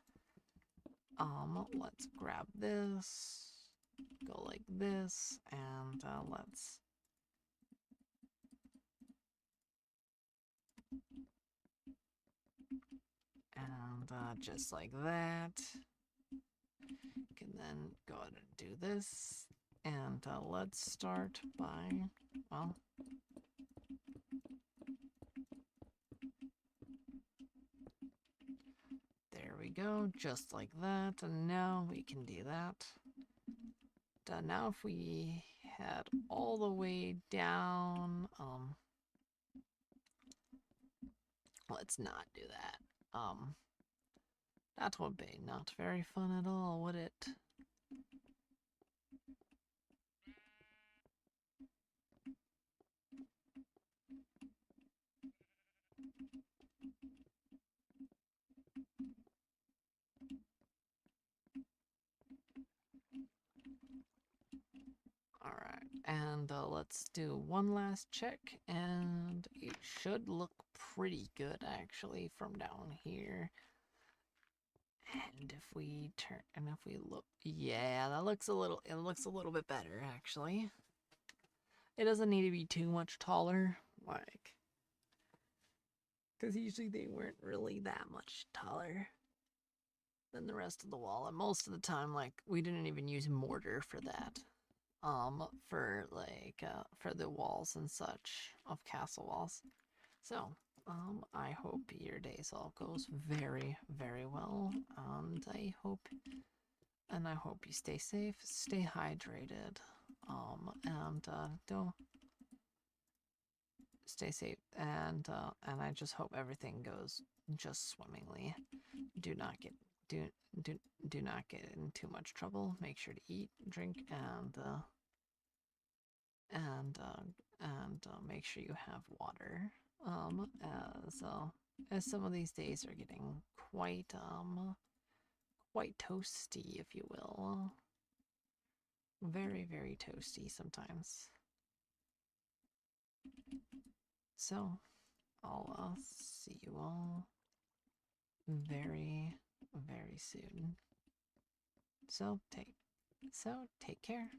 Let's grab this, go like this, and let's just like that. Can then go ahead and do this, and let's start by, well, there we go, just like that, and now we can do that. Now if we head all the way down, let's not do that. That would be not very fun at all, would it? Alright, and let's do one last check, and it should look pretty good actually from down here. And if we turn, and if we look, yeah, that looks a little, it looks a little bit better actually. It doesn't need to be too much taller, like, because usually they weren't really that much taller than the rest of the wall, and most of the time, like, we didn't even use mortar for that. For like, for the walls and such of castle walls. So, I hope your days all goes very, very well, and I hope you stay safe, stay hydrated, and don't stay safe, and I just hope everything goes just swimmingly. Do not get do not get in too much trouble. Make sure to eat, drink, and make sure you have water. As some of these days are getting quite toasty, if you will. Very, very toasty sometimes. So, I'll see you all very, very soon. So take care.